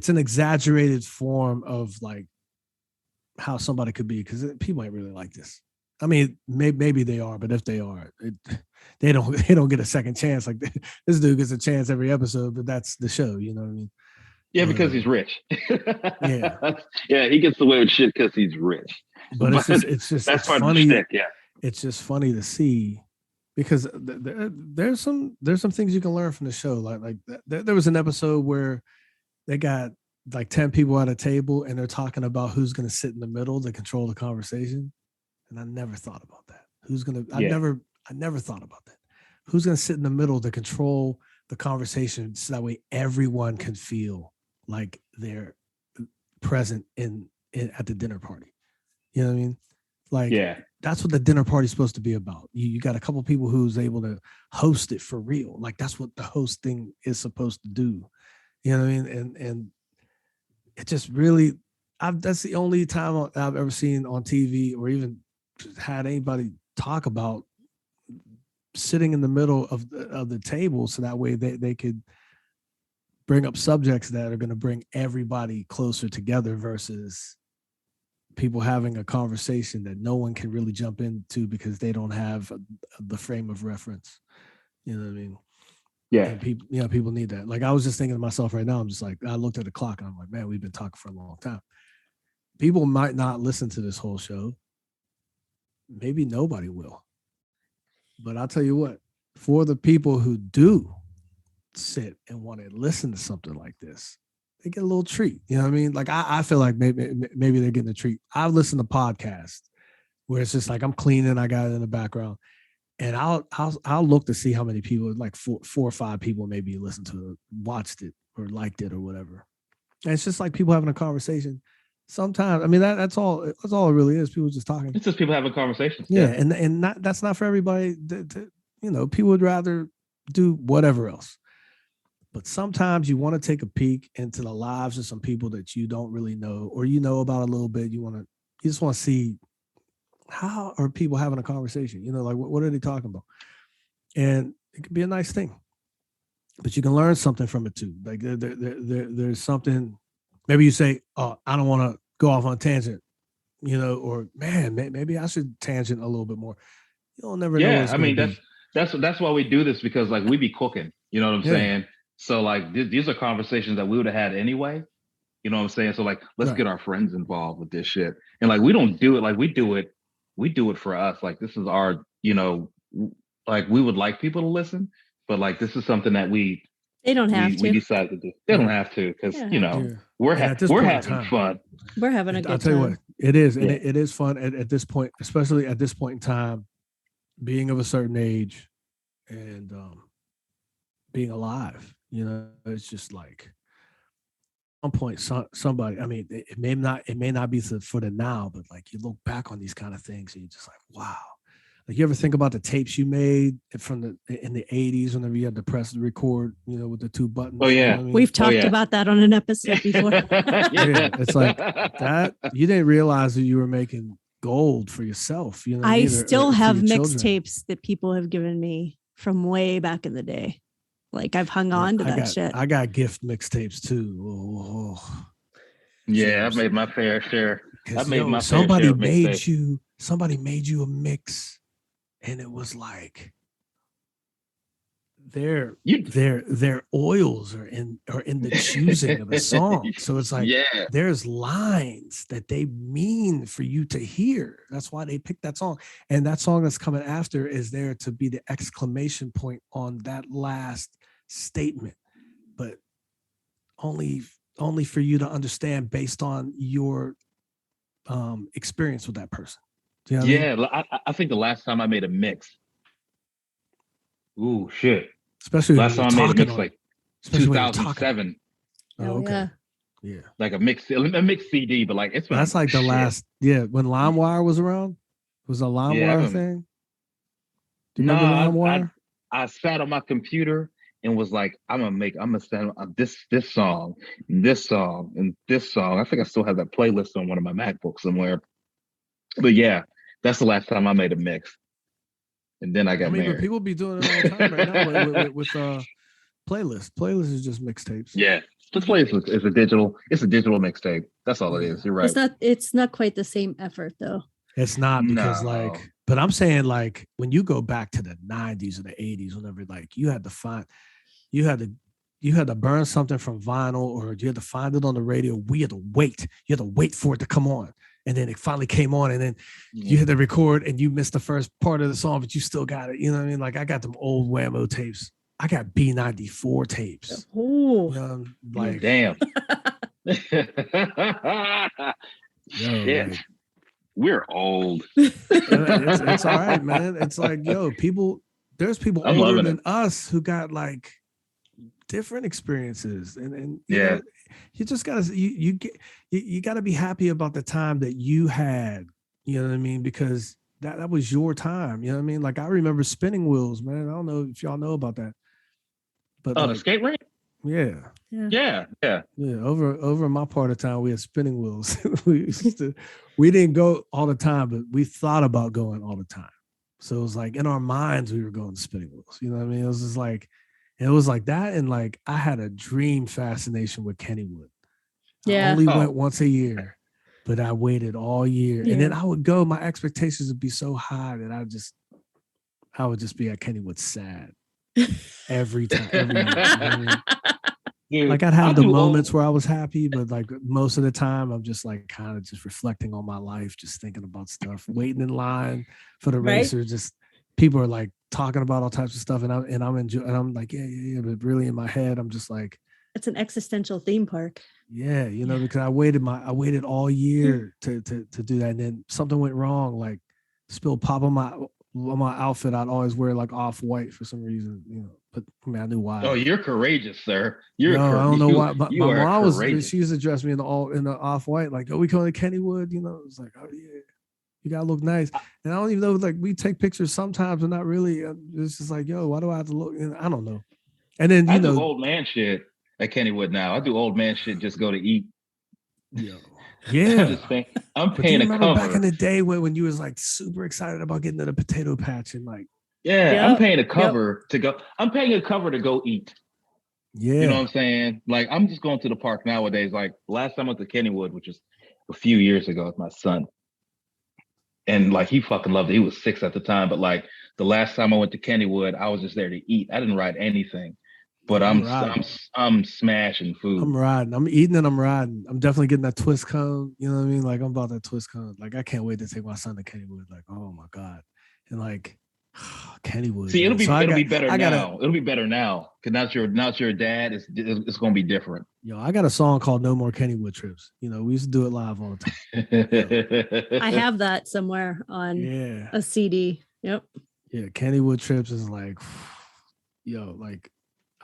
an exaggerated form of like how somebody could be because people ain't really like this. I mean, maybe they are, but if they are, they don't get a second chance. Like this dude gets a chance every episode, but that's the show. You know what I mean? yeah, But because he's rich. yeah, Yeah, he gets away with shit because he's rich. but But that's it's part of the funny. shtick. Yeah, It's just funny to see because there's some things you can learn from the show. Like there was an episode where they got like 10 people at a table and they're talking about who's going to sit in the middle to control the conversation. And I never thought about that. yeah, I never thought about that. Who's going to sit in the middle to control the conversation so that way everyone can feel like they're present in at the dinner party. You know what I mean? Like yeah, that's what the dinner party's supposed to be about. You got a couple people who's able to host it for real. Like that's what the host thing is supposed to do. You know what I mean? And it just really, that's the only time I've ever seen on TV or even had anybody talk about sitting in the middle of the table so that way they could bring up subjects that are going to bring everybody closer together versus people having a conversation that no one can really jump into because they don't have the frame of reference. You know what I mean? yeah, And people, people need that. Like I was just thinking to myself right now, I'm just like, I looked at the clock and I'm like, man, we've been talking for a long time. People might not listen to this whole show. Maybe nobody will. But I'll tell you what, for the people who do sit and want to listen to something like this, they get a little treat. You know what I mean? Like I feel like maybe they're getting a treat. I've listened to podcasts where it's just like I'm cleaning, I got it in the background, and I'll look to see how many people, like four or five people, maybe listened to it, watched it, or liked it, or whatever. And it's just like people having a conversation. Sometimes, I mean, that's all it really is. People just talking. it's just people having conversations. Yeah, Yeah, and that's not for everybody. People would rather do whatever else. But sometimes you want to take a peek into the lives of some people that you don't really know or you know about a little bit. You just want to see how are people having a conversation. Like what are they talking about? And it could be a nice thing, but you can learn something from it too. Like there's something. Maybe you say, "Oh, I don't want to go off on a tangent," or man, maybe I should tangent a little bit more. You'll never know what yeah. it's I going to mean, be. that's why we do this because like we be cooking. You know what I'm Yeah, saying? So like these are conversations that we would have had anyway. You know what I'm saying? So like, let's right. get our friends involved with this shit. And like, we don't do it like we do it for us. Like this is our, like we would like people to listen, but like this is something that we They don't have we we to. decide to do. They don't Yeah, have to because They don't have to. yeah. we're And at this we're point in having time, fun. We're having a I'll good tell you what, time. it is, and Yeah, it is fun at this point, especially at this point in time, being of a certain age and being alive. It's just like at one point, somebody. I mean, it may not be for the now, but like you look back on these kind of things and you're just like, wow. Like, you ever think about the tapes you made from in the 80s whenever you had to press the record, with the 2 buttons? Oh, yeah. You know what I mean? We've talked about that on an episode before. Yeah, it's like that. You didn't realize that you were making gold for yourself. You know what I I mean? still for have your children. mixtapes that people have given me from way back in the day. Like, I've hung on to that shit. I got gift mixtapes too. Oh. Yeah, I've made my fair share. I've made my somebody fair share of somebody made you a mix, and it was like their oils are in the choosing of the song. So it's like, there's lines that they mean for you to hear. That's why they picked that song. And that song that's coming after is there to be the exclamation point on that last statement, but only for you to understand based on your experience with that person. Do you know what I mean? I think the last time I made a mix. Ooh, shit. Especially last time I made a mix, like 2007. Oh, okay. Yeah. Like a mix CD, but like it's been that's like the last, when LimeWire was around. It was a LimeWire thing. Do you remember LimeWire? I sat on my computer and was like, I'm gonna send this song, and this song, and this song. I think I still have that playlist on one of my MacBooks somewhere. But yeah, that's the last time I made a mix. And then I got married. But people be doing it all the time right now with playlists. Playlists is just mixtapes. Yeah, the playlist is a digital mixtape. That's all it is. You're right. It's not quite the same effort though. It's not, because but I'm saying, like, when you go back to the 90s or the 80s, whenever, like, you had to burn something from vinyl, or you had to find it on the radio. We had to wait. You had to wait for it to come on. And then it finally came on, and then you had to record, and you missed the first part of the song, but you still got it. You know what I mean? Like, I got them old Whammo tapes. I got B94 tapes. Oh, like, damn. Shit. Like, we're old. It's all right, man. It's like, there's people older than us who got like different experiences, and you just gotta you gotta be happy about the time that you had. You know what I mean? Because that was your time. You know what I mean? Like, I remember spinning wheels, man. I don't know if y'all know about that, but the skate rink. Yeah. Over in my part of town, we had spinning wheels. we didn't go all the time, but we thought about going all the time. So it was like in our minds, we were going to spinning wheels. You know what I mean? It was just like, it was like that. And like, I had a dream fascination with Kennywood. I only went once a year, but I waited all year. And then I would go, my expectations would be so high that I would just be at Kennywood sad every time. Every year, you know what I mean? Dude, like, I'd have the moments where I was happy, but like most of the time I'm just like kind of just reflecting on my life, just thinking about stuff, waiting in line for the racer. Just people are like talking about all types of stuff, and I'm enjoying, and I'm like, yeah, but really in my head I'm just like, it's an existential theme park. Yeah, because I waited all year to do that, and then something went wrong, like spilled pop on my outfit. I'd always wear like off-white for some reason, but I mean, I knew why. Oh, you're courageous, sir. I don't know why. My mom she used to dress me in the off-white, like, oh, we call it Kennywood, It's like, oh yeah, you gotta look nice. And I don't even know, like, we take pictures sometimes, but not really. It's just like, yo, why do I have to look? I don't know. And then I do old man shit at Kennywood now. I do old man shit, just go to eat. Yeah. I'm paying a cover. Back in the day when you was like super excited about getting to the potato patch and like, I'm paying a cover to go. I'm paying a cover to go eat. Yeah. You know what I'm saying? Like, I'm just going to the park nowadays. Like, last time I went to Kennywood, which was a few years ago with my son. And like, he fucking loved it. He was 6 at the time. But like, the last time I went to Kennywood, I was just there to eat. I didn't ride anything. But I'm smashing food. I'm riding. I'm eating and I'm riding. I'm definitely getting that twist cone. You know what I mean? Like, I'm about that twist cone. Like, I can't wait to take my son to Kennywood. Like, oh my God. And like, Kennywood. See, it'll be better now. It'll be better now. Cause now that you're a dad, it's gonna be different. Yo, I got a song called No More Kennywood Trips. We used to do it live all the time. I have that somewhere on a CD. Yep. Yeah, Kennywood Trips is like, like,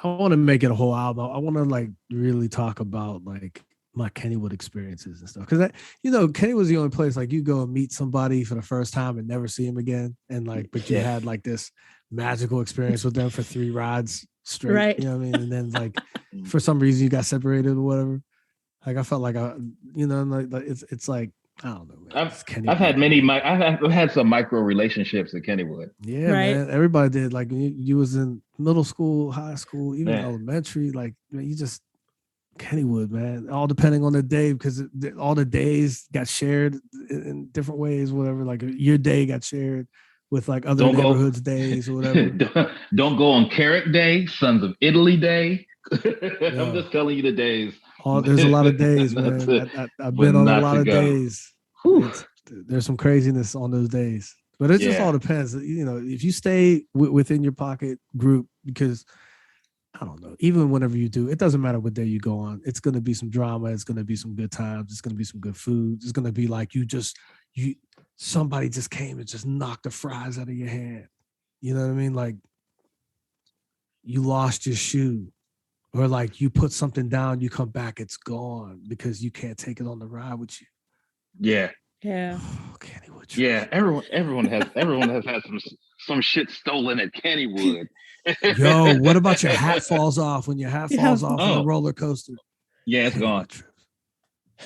I want to make it a whole album. I want to like really talk about like my Kennywood experiences and stuff. Because Kenny was the only place like you go and meet somebody for the first time and never see him again, and like, but you had like this magical experience with them for 3 rides straight. Right. You know what I mean? And then like for some reason you got separated or whatever. Like I felt like it's like I don't know, man. I've had some micro relationships at Kennywood. Yeah, right. Man. Everybody did. Like you was in middle school, high school, even elementary. Like man, you just Kennywood, man. All depending on the day, because all the days got shared in different ways. Whatever. Like your day got shared with like other neighborhoods' days or whatever. Don't go on Carrot Day, Sons of Italy Day. I'm just telling you the days. There's a lot of days, man. I've been on a lot of days. There's some craziness on those days, but it just all depends. If you stay within your pocket group, because I don't know, even whenever you do, it doesn't matter what day you go on. It's going to be some drama. It's going to be some good times. It's going to be some good food. It's going to be like somebody just came and just knocked the fries out of your hand. You know what I mean? Like you lost your shoe. Or like you put something down, you come back, it's gone because you can't take it on the ride with you. Yeah. Yeah. Oh, Kennywood. Yeah. Everyone has had some shit stolen at Kennywood. Yo, what about your hat falls off when your hat falls off on a roller coaster? Yeah, it's gone.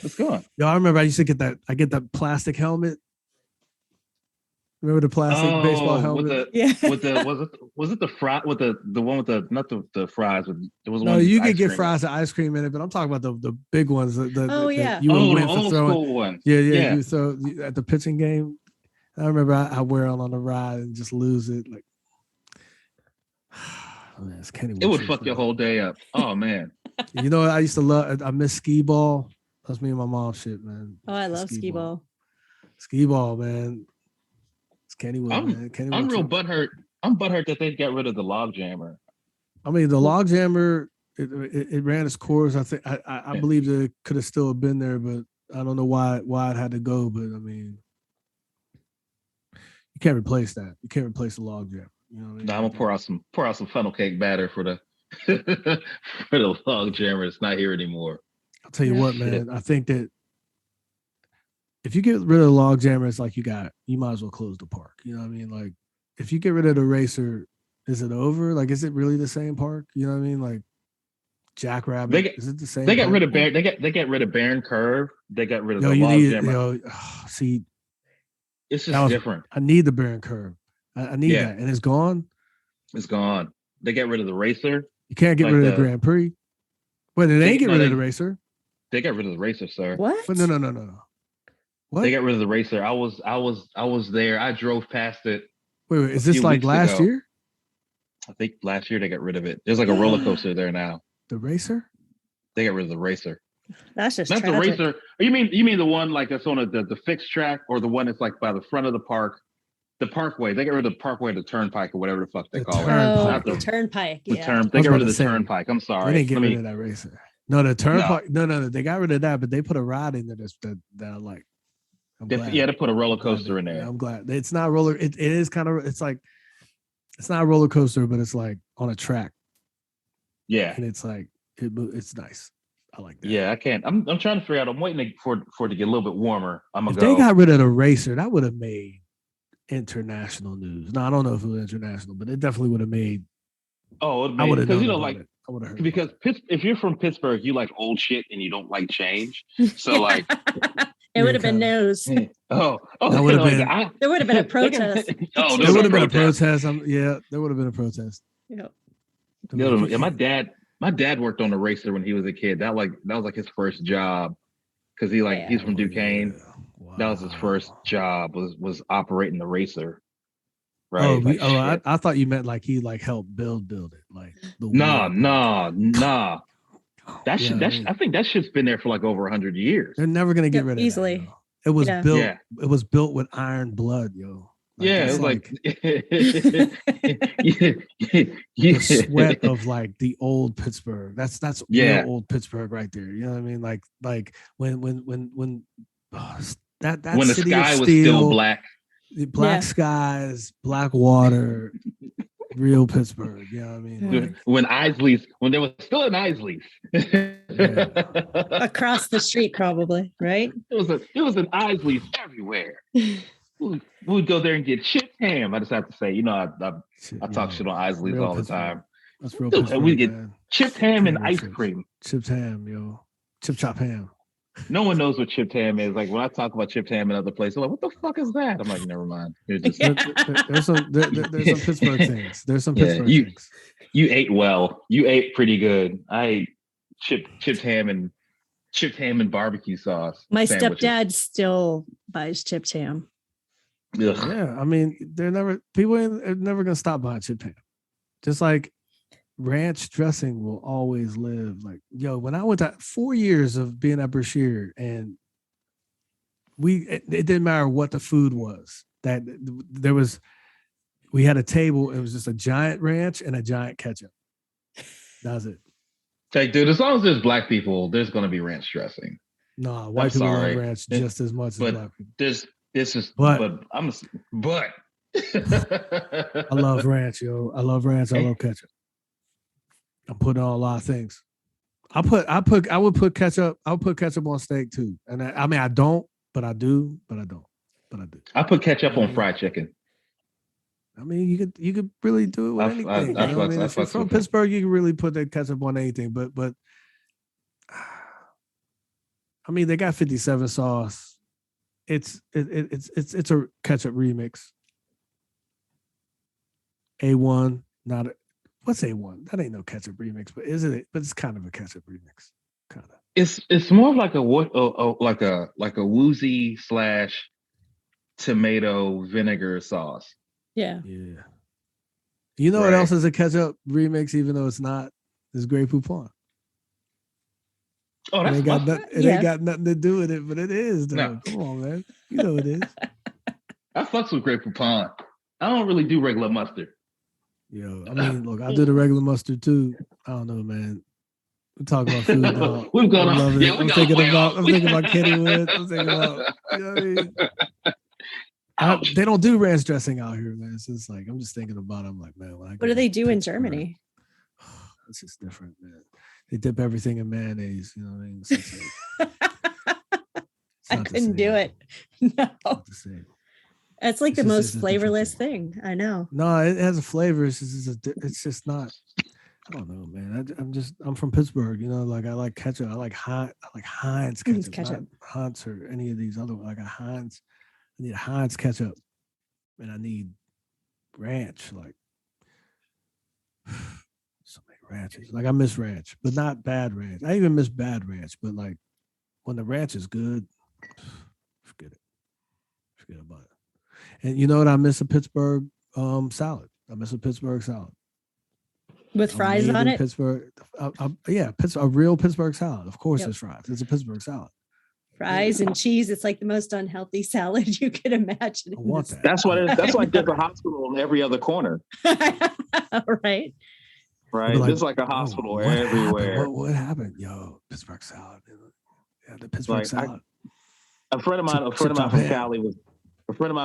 It's gone. Yo, I remember I used to get that plastic helmet. Remember the plastic baseball helmet? Was it the fry with the one with the not the fries? There was one. You could get fries and ice cream in it, but I'm talking about the big ones. You the old school ones. Yeah. You throw at the pitching game. I remember I wear it on the ride and just lose it. Like, man, it's Kennywood. It would fuck your whole day up. Oh man. You know what I used to love? I miss skee ball. That's me and my mom shit, man. Oh, I love skee ball. Skee ball, man. Kennywood, man. Kennywood I'm real butthurt. I'm butthurt that they got rid of the log jammer. I mean, the log jammer, it ran its course. I think I believe that it could have still been there, but I don't know why it had to go. But I mean, you can't replace that. You can't replace the log jammer. You know what I mean? No, I'm gonna pour out some funnel cake batter for the for the log jammer. It's not here anymore. I'll tell you what, man. I think that if you get rid of the log jammer, it's like you might as well close the park. You know what I mean? Like if you get rid of the racer, is it over? Like, is it really the same park? You know what I mean? Like Jackrabbit, is it the same? They got rid of They got rid of Barron Curve. They got rid of the log jammer. See, it's just different. I need the Barron Curve. I need that, and it's gone. It's gone. They got rid of the racer. You can't get rid of the Grand Prix. Wait, they ain't get rid of the racer. They got rid of the racer, sir. What? But no. What? They got rid of the racer. I was there. I drove past it. Wait, is this like last year? I think last year they got rid of it. There's like a roller coaster there now. The racer? They got rid of the racer. That's just not tragic. The racer. You mean the one like that's on the fixed track, or the one that's like by the front of the park, the parkway? They got rid of the parkway, the turnpike, or whatever the fuck they call it. Oh, the turnpike. Yeah. They got rid of the turnpike. I'm sorry. They didn't get rid of that racer. No, the turnpike. No. They got rid of that, but they put a ride in there that I like. They put a roller coaster in there. I'm glad it's not roller. It is kind of. It's like it's not a roller coaster, but it's like on a track. Yeah, and it's like it's nice. I like that. Yeah, I can't. I'm trying to figure out. I'm waiting for it to get a little bit warmer. If they got rid of the racer, that would have made international news. No, I don't know if it was international, but it definitely would have made. Oh, I would have known I would have heard because if you're from Pittsburgh, you like old shit and you don't like change. So like. It would have been news. Oh, that would have been. There would have been a protest. There would have been a protest. There would have been a protest. Yeah, my dad worked on a racer when he was a kid. That was like his first job because he's from Duquesne. Yeah. Wow. That was his first job was operating the racer. Right. I thought you meant like he helped build it like. Nah. That shit. I think that shit's been there for like over 100 years. They're never gonna get rid of it easily. It was built. Yeah. It was built with iron blood, yo. It was like the sweat of like the old Pittsburgh. That's real old Pittsburgh right there. You know what I mean? Like when that when the city sky of was steel, still black. Black skies, black water. Real Pittsburgh. You know what I mean? Like, When there was still an Isley's. Across the street, probably, right? It was an Isley's everywhere. We would go there and get chipped ham. I just have to say, I talk shit on Isley's all the time. That's real Pittsburgh, we get man. chipped ham and Kennywood ice chips. cream. Chipped ham, yo. Chip chop ham. No one knows what chipped ham is. Like when I talk about chipped ham in other places, I'm like, what the fuck is that? I'm like, never mind. There's some Pittsburgh things. There's some Pittsburgh things. You ate well. You ate pretty good. I ate chipped ham and barbecue sauce. My sandwiches. stepdad still buys chipped ham. Ugh. Yeah, I mean, people are never gonna stop buying chipped ham. Just like ranch dressing will always live. Like, yo, when I went to 4 years of being at Brashear, and it didn't matter what the food was. That we had a table. It was just a giant ranch and a giant ketchup. That was it. Like, dude, as long as there's black people, there's gonna be ranch dressing. Nah, white people love ranch just as much as black people. But I love ranch, yo. I love ranch. I love ketchup. I'm putting on a lot of things. I would put ketchup. I would put ketchup on steak too. And I don't, but I do. But I don't. But I do. I put ketchup on fried chicken. I mean, you could really do it with anything. If you're from Pittsburgh, you can really put that ketchup on anything. But I mean, they got 57 sauce. It's a ketchup remix. A1, not a. What's A1? That ain't no ketchup remix, but isn't it? But it's kind of a ketchup remix, kind of. It's more of like a woozy / tomato vinegar sauce. Yeah. You know what else is a ketchup remix, even though it's not? Is Grey Poupon. Oh, that's ain't got nothing to do with it, but it is though. No. Come on, man. You know it is. I fucks with Grey Poupon. I don't really do regular mustard. Yo, I mean, look, I do the regular mustard too. I don't know, man. We're talking about food now. We've gone off. Yeah, I'm thinking about Kennywood. I'm thinking about, you know what I mean? They don't do ranch dressing out here, man. So it's like, I'm just thinking about it. I'm like, man, what do they do in Germany? It's just different, man. They dip everything in mayonnaise. You know what I mean? I couldn't do it. No. It's the same. It's like the most flavorless thing. I know. No, it has a flavor. It's just not. I don't know, man. I'm from Pittsburgh. You know, like I like ketchup. I like Heinz ketchup. Not Hunt's or any of these other. Like a Heinz. I need a Heinz ketchup, and I need ranch. Like so many ranches. Like I miss ranch, but not bad ranch. I even miss bad ranch, but like when the ranch is good, forget it. Forget about it. And you know what? I miss a Pittsburgh salad. I miss a Pittsburgh salad with fries on it. Pittsburgh, a real Pittsburgh salad. Of course, there's fries. It's a Pittsburgh salad. Fries and cheese. It's like the most unhealthy salad you could imagine. I want that. That's why there's a hospital on every other corner. Right. Right. Like, there's like a hospital everywhere. What happened? Yo, Pittsburgh salad. Yeah, the Pittsburgh salad. A friend of mine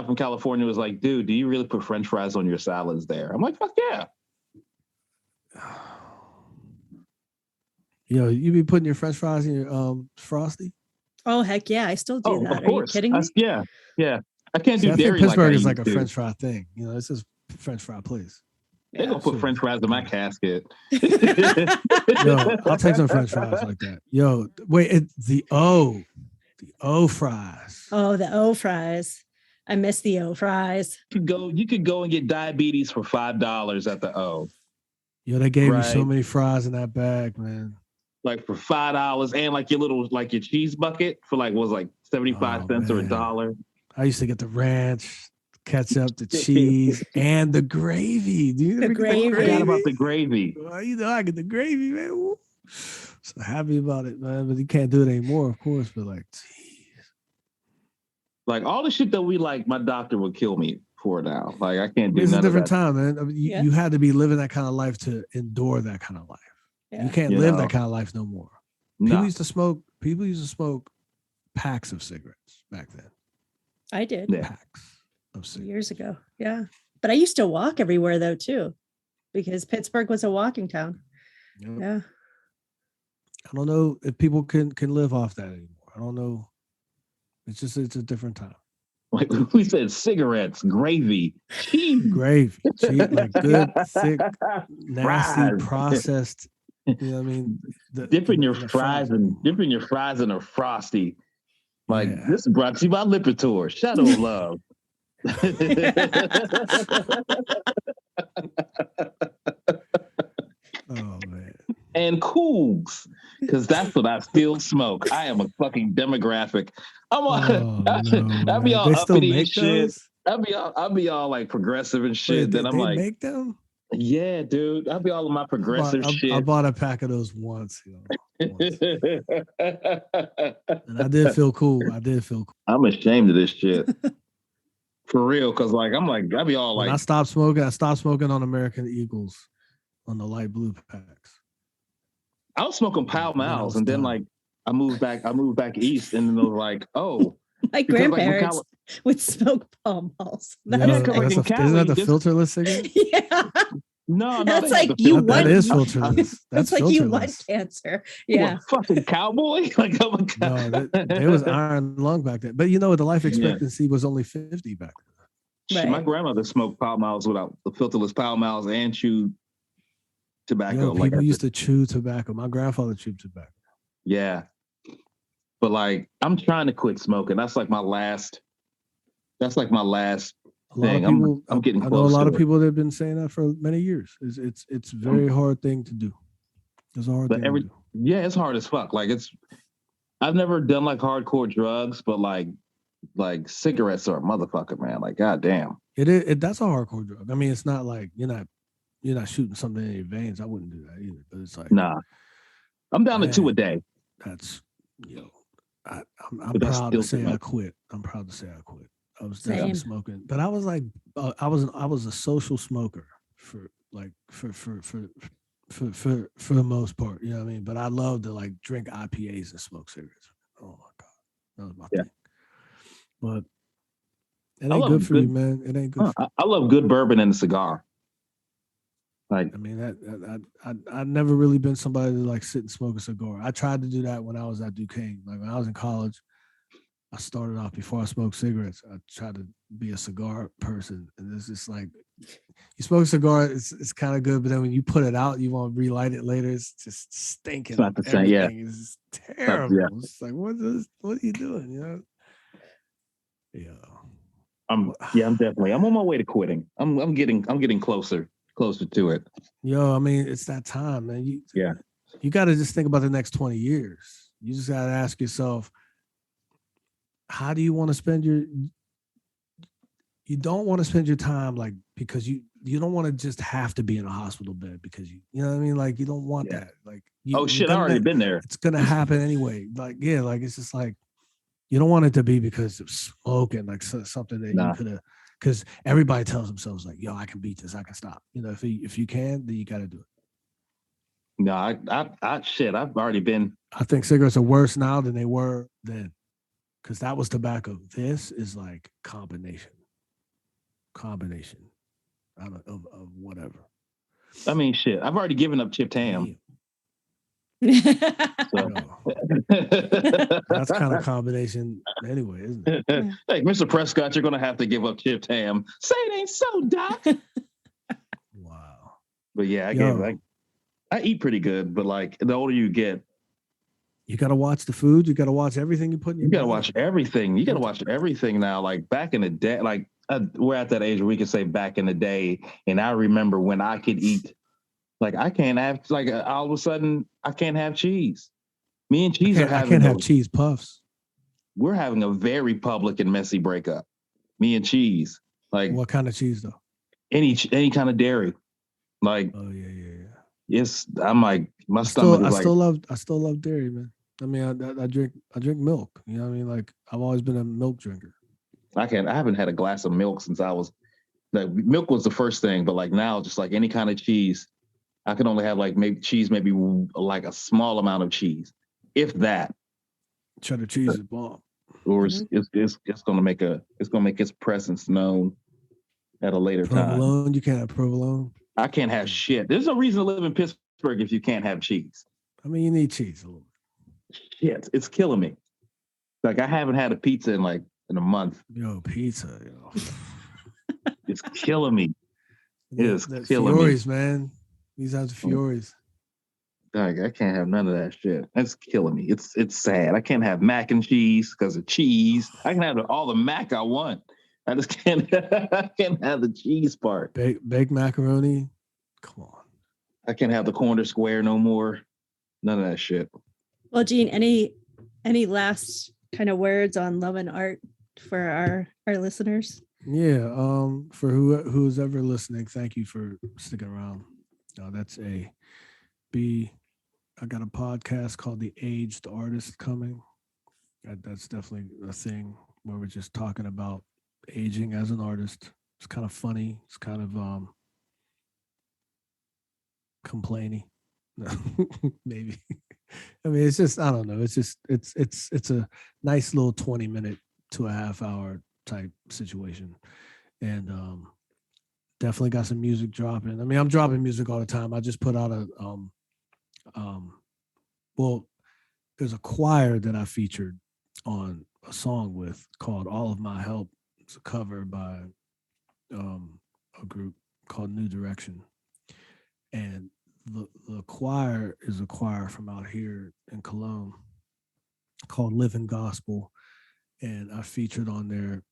from California was like, dude, do you really put French fries on your salads there? I'm like, fuck yeah. Yo, you be putting your French fries in your Frosty? Oh, heck yeah. I still do that. Of course. Are you kidding me? Yeah. I can't do dairy. Pittsburgh is like a French fry thing. You know, it's just French fry place. They're going to put French fries in my casket. Yo, I'll take some French fries like that. Yo, wait, the O fries. Oh, the O fries. I miss the O fries. You could go and get diabetes for $5 at the O. Yo, they gave me so many fries in that bag, man. Like for $5 and like your cheese bucket for like 75 cents or $1. I used to get the ranch, ketchup, the cheese, and the gravy. Do you forgot about the gravy? Well, you know, I get the gravy, man. Woo. So happy about it, man. But you can't do it anymore, of course. But like, geez. Like all the shit that we like, my doctor would kill me for now. Like I can't do. It's a different time, man. I mean, you had to be living that kind of life to endure that kind of life. Yeah. You can't live that kind of life no more. People used to smoke packs of cigarettes back then. I did. Packs of cigarettes. Years ago. Yeah. But I used to walk everywhere though too. because Pittsburgh was a walking town. Yep. Yeah. I don't know if people can live off that anymore. I don't know. It's a different time. Like we said, cigarettes, gravy, cheese, Gravy, cheese, like good, thick, nasty, fries. processed. You know what I mean? Dipping your fries in a Frosty. Like, Yeah. this is brought to you by Lipitor, Shadow of Love. Oh man. And Cougs, because that's what I still smoke. I am a fucking demographic. I'll be all They still uppity and make shit. those? I'll be all like progressive and shit. Wait, then I'm they like, make them? yeah, dude. I'll be all of my progressive shit. I bought a pack of those once. Once. And I did feel cool. I'm ashamed of this shit. For real, because like I'll be all when like, I stopped smoking on American Eagles on the light blue packs. I was smoking Pall Malls, and then like I moved back east, and then they were like, oh, My grandparents would smoke Pall Malls. Isn't that the filterless cigarette? Yeah. No, that's like you want. That is filterless. That's like you want cancer. Yeah. What, fucking cowboy. Like, oh my God. No, there was iron lung back then. But the life expectancy was only 50 back then. Right. My grandmother smoked Pall Malls without the filterless Pall Malls and chewed tobacco. People used to chew tobacco. My grandfather chewed tobacco. Yeah. But like, I'm trying to quit smoking. That's like my last thing. I'm getting close. I know a lot of people that have been saying that for many years. It's a very hard thing to do. It's a hard thing to do. Yeah, it's hard as fuck. Like I've never done like hardcore drugs, but like cigarettes are a motherfucker, man. Like, goddamn. That's a hardcore drug. I mean, it's not like you're not shooting something in your veins. I wouldn't do that either. But it's like, nah, I'm down to 2 a day. That's I'm proud to say I quit. I was definitely smoking, but I was like, I was a social smoker for the most part. You know what I mean? But I love to like drink IPAs and smoke cigarettes. Oh my God, that was my thing. But it ain't good for you, man. It ain't good. I love good bourbon and a cigar. Like, I mean, I've never really been somebody to like sit and smoke a cigar. I tried to do that when I was at Duquesne. Like when I was in college, I started off before I smoked cigarettes. I tried to be a cigar person, and it's just like you smoke a cigar, it's kind of good, but then when you put it out, you want to relight it later. It's just stinking. It's not the same. Yeah, it's terrible. Yeah. It's like what are you doing? You know? Yeah. I'm on my way to quitting. I'm getting closer to it. Yo, I mean, it's that time, man. You got to just think about the next 20 years. You just got to ask yourself, how do you want to spend you don't want to spend your time like, because you don't want to just have to be in a hospital bed because you know what I mean? Like you don't want that. Like, I already been there. It's going to happen anyway. Like, yeah, like, it's just like, you don't want it to be because of smoking, like something that you could have, because everybody tells themselves like, yo, I can beat this. I can stop. You know, if you can, then you got to do it. No, I've already been. I think cigarettes are worse now than they were then. Because that was tobacco. This is like combination of whatever. I mean, shit. I've already given up chipped ham. That's kind of combination anyway, isn't it? Hey, Mr. Prescott, you're gonna have to give up chipped ham. Say it ain't so, Doc. Wow. But yeah, I eat pretty good, but like the older you get, you gotta watch the food. You gotta watch everything you put in your. You gotta watch everything. You gotta watch everything now. Like back in the day, like we're at that age where we can say back in the day, and I remember when I could eat. Like I can't have all of a sudden I can't have cheese. Me and cheese I can't have cheese puffs. We're having a very public and messy breakup. Me and cheese. Like what kind of cheese though? Any kind of dairy. Like Yes, I'm like my stomach. I still love dairy, man. I mean, I drink milk. You know what I mean? Like I've always been a milk drinker. I haven't had a glass of milk since I was like milk was the first thing, but like now just like any kind of cheese. I can only have like maybe like a small amount of cheese, if that. Cheddar cheese is bomb. Or it's gonna make its presence known at a later time. Provolone, you can't have provolone. I can't have shit. There's no reason to live in Pittsburgh if you can't have cheese. I mean, you need cheese a little bit. Shit, it's killing me. Like I haven't had a pizza in a month. Yo, pizza, yo. It's killing me. It is That killing Fiore's, me. man. These are the Fiore's. Like, I can't have none of that shit. That's killing me. It's sad. I can't have mac and cheese because of cheese. I can have all the mac I want. I just can't. I can't have the cheese part. Baked macaroni. Come on. I can't have the corner square no more. None of that shit. Well, Gene, any last kind of words on love and art for our listeners? Yeah. For who's ever listening, thank you for sticking around. That's A. B. I got a podcast called The Aged Artist coming. That's definitely a thing where we're just talking about aging as an artist. It's kind of funny. It's kind of complaining. Maybe. I mean, it's just, I don't know. It's just, it's a nice little 20-minute to a half hour type situation. And definitely got some music dropping. I mean, I'm dropping music all the time. I just put out well, there's a choir that I featured on a song with called All of My Help. It's a cover by a group called New Direction. And the choir is a choir from out here in Cologne called Living Gospel. And I featured on there,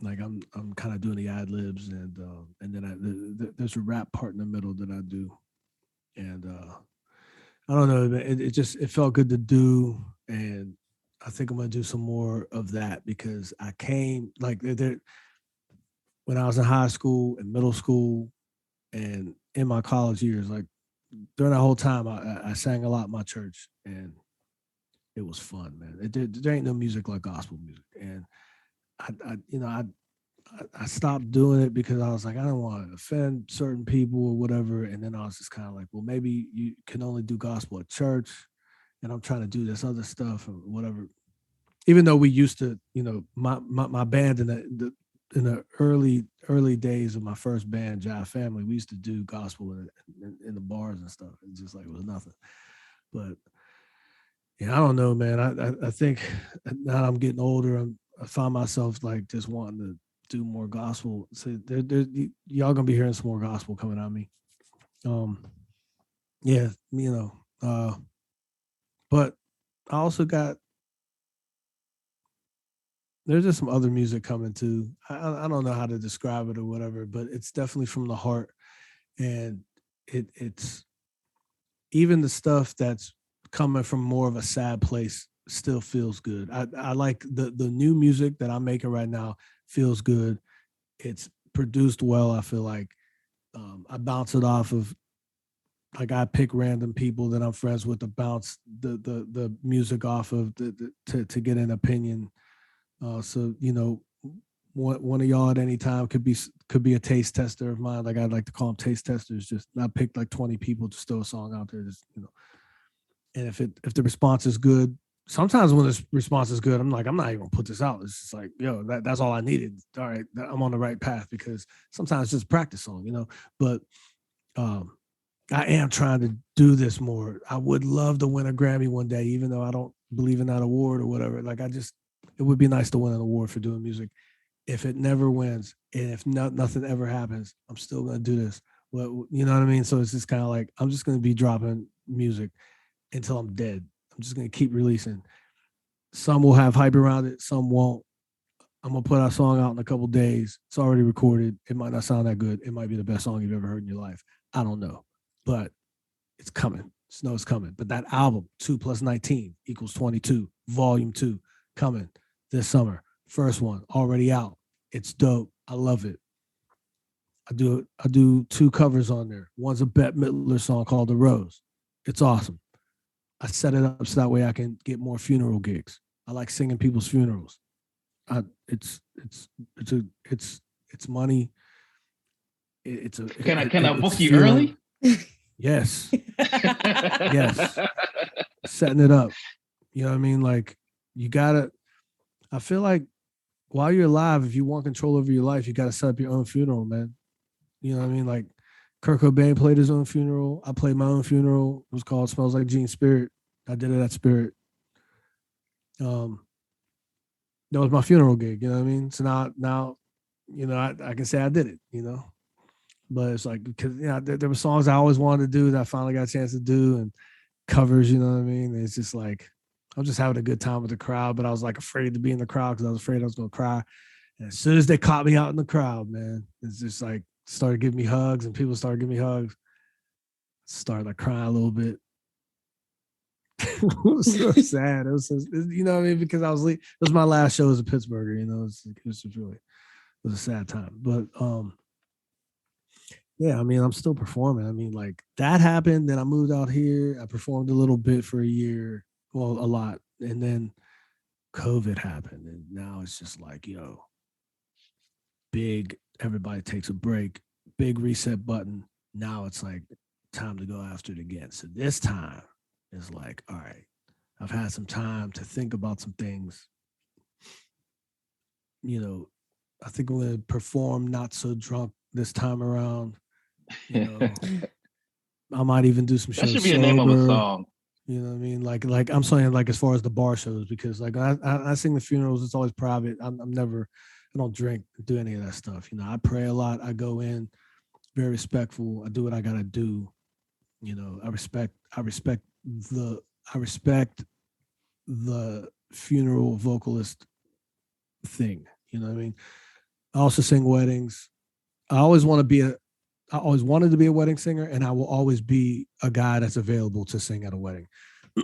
like I'm kind of doing the ad libs, and then there's a rap part in the middle that I do. And I don't know, it felt good to do, and I think I'm gonna do some more of that because I came like there when I was in high school and middle school and in my college years, like during that whole time, I sang a lot in my church, and it was fun, man. There ain't no music like gospel music, and I stopped doing it because I was like, I don't want to offend certain people or whatever. And then I was just kind of like, well, maybe you can only do gospel at church, and I'm trying to do this other stuff or whatever. Even though we used to, my band in the early days of my first band, Jive Family, we used to do gospel in the bars and stuff. It's just like it was nothing. But yeah, I don't know, man. I think now I'm getting older. I find myself like just wanting to do more gospel. So y'all gonna be hearing some more gospel coming out of me. Yeah, but I also got, there's just some other music coming too. I don't know how to describe it or whatever, but it's definitely from the heart, and it's even the stuff that's coming from more of a sad place still feels good. I like the new music that I'm making right now feels good. It's produced well. I feel like I bounce it off of, like I pick random people that I'm friends with to bounce the music off of to get an opinion. So one of y'all at any time could be a taste tester of mine. Like I'd like to call them taste testers. Just I picked like 20 people to throw a song out there. Just and if the response is good, sometimes when the response is good, I'm like, I'm not even gonna put this out. It's just like, yo, that's all I needed. All right, I'm on the right path, because sometimes it's just a practice song, But I am trying to do this more. I would love to win a Grammy one day, even though I don't believe in that award or whatever. Like it would be nice to win an award for doing music. If it never wins, and if nothing ever happens, I'm still gonna do this. Well, you know what I mean? So it's just kind of like, I'm just gonna be dropping music until I'm dead. I'm just going to keep releasing. Some will have hype around it. Some won't. I'm going to put our song out in a couple days. It's already recorded. It might not sound that good. It might be the best song you've ever heard in your life. I don't know. But it's coming. Just know it's coming. But that album, 2 + 19 = 22, Volume 2, coming this summer. First one, already out. It's dope. I love it. I do 2 covers on there. One's a Bette Midler song called The Rose. It's awesome. I set it up so that way I can get more funeral gigs. I like singing people's funerals. It's money. Can I book you early? Yes. Yes. Setting it up. You know what I mean? Like I feel like while you're alive, if you want control over your life, you gotta set up your own funeral, man. You know what I mean? Like Kurt Cobain played his own funeral. I played my own funeral. It was called Smells Like Gene Spirit. I did it at Spirit. That was my funeral gig, you know what I mean? So now, I can say I did it, But it's like, because, there were songs I always wanted to do that I finally got a chance to do, and covers, you know what I mean? It's just like, I was just having a good time with the crowd, but I was like afraid to be in the crowd because I was afraid I was going to cry. And as soon as they caught me out in the crowd, man, it's just like, started giving me hugs, and people started giving me hugs. Started like crying a little bit. It was so sad. It was so, you know what I mean? Because it was my last show as a Pittsburgher, it was just really, it was a sad time. But yeah, I mean, I'm still performing. I mean, like, that happened. Then I moved out here. I performed a little bit for a year. Well, a lot. And then COVID happened. And now it's just like, big, everybody takes a break, big reset button. Now it's like time to go after it again. So this time is like, all right, I've had some time to think about some things. I think I'm going to perform Not So Drunk this time around. I might even do some shows. That should be the name of a song. You know what I mean? Like I'm saying, like, as far as the bar shows, because like I sing the funerals, it's always private. I don't drink, do any of that stuff. I pray a lot. I go in very respectful. I do what I gotta do. I respect the funeral vocalist thing. You know what I mean? I also sing weddings. I always wanted to be a wedding singer, and I will always be a guy that's available to sing at a wedding.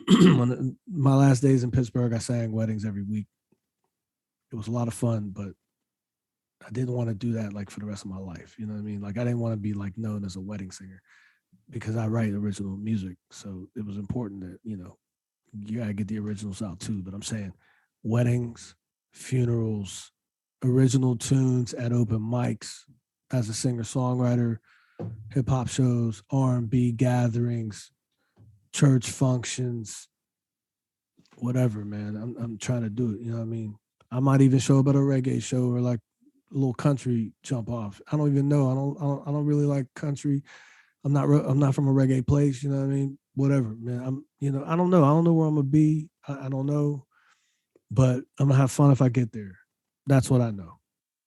When my last days in Pittsburgh, I sang weddings every week. It was a lot of fun, but I didn't want to do that like for the rest of my life. You know what I mean? Like, I didn't want to be like known as a wedding singer because I write original music. So it was important that, you gotta get the originals out too. But I'm saying weddings, funerals, original tunes at open mics as a singer-songwriter, hip hop shows, R&B gatherings, church functions, whatever, man. I'm trying to do it. You know what I mean? I might even show up at a reggae show or like a little country jump off. I don't even know. I don't really like country. I'm not from a reggae place. You know what I mean? Whatever, man. I don't know. I don't know where I'm gonna be. I don't know, but I'm gonna have fun if I get there. That's what I know.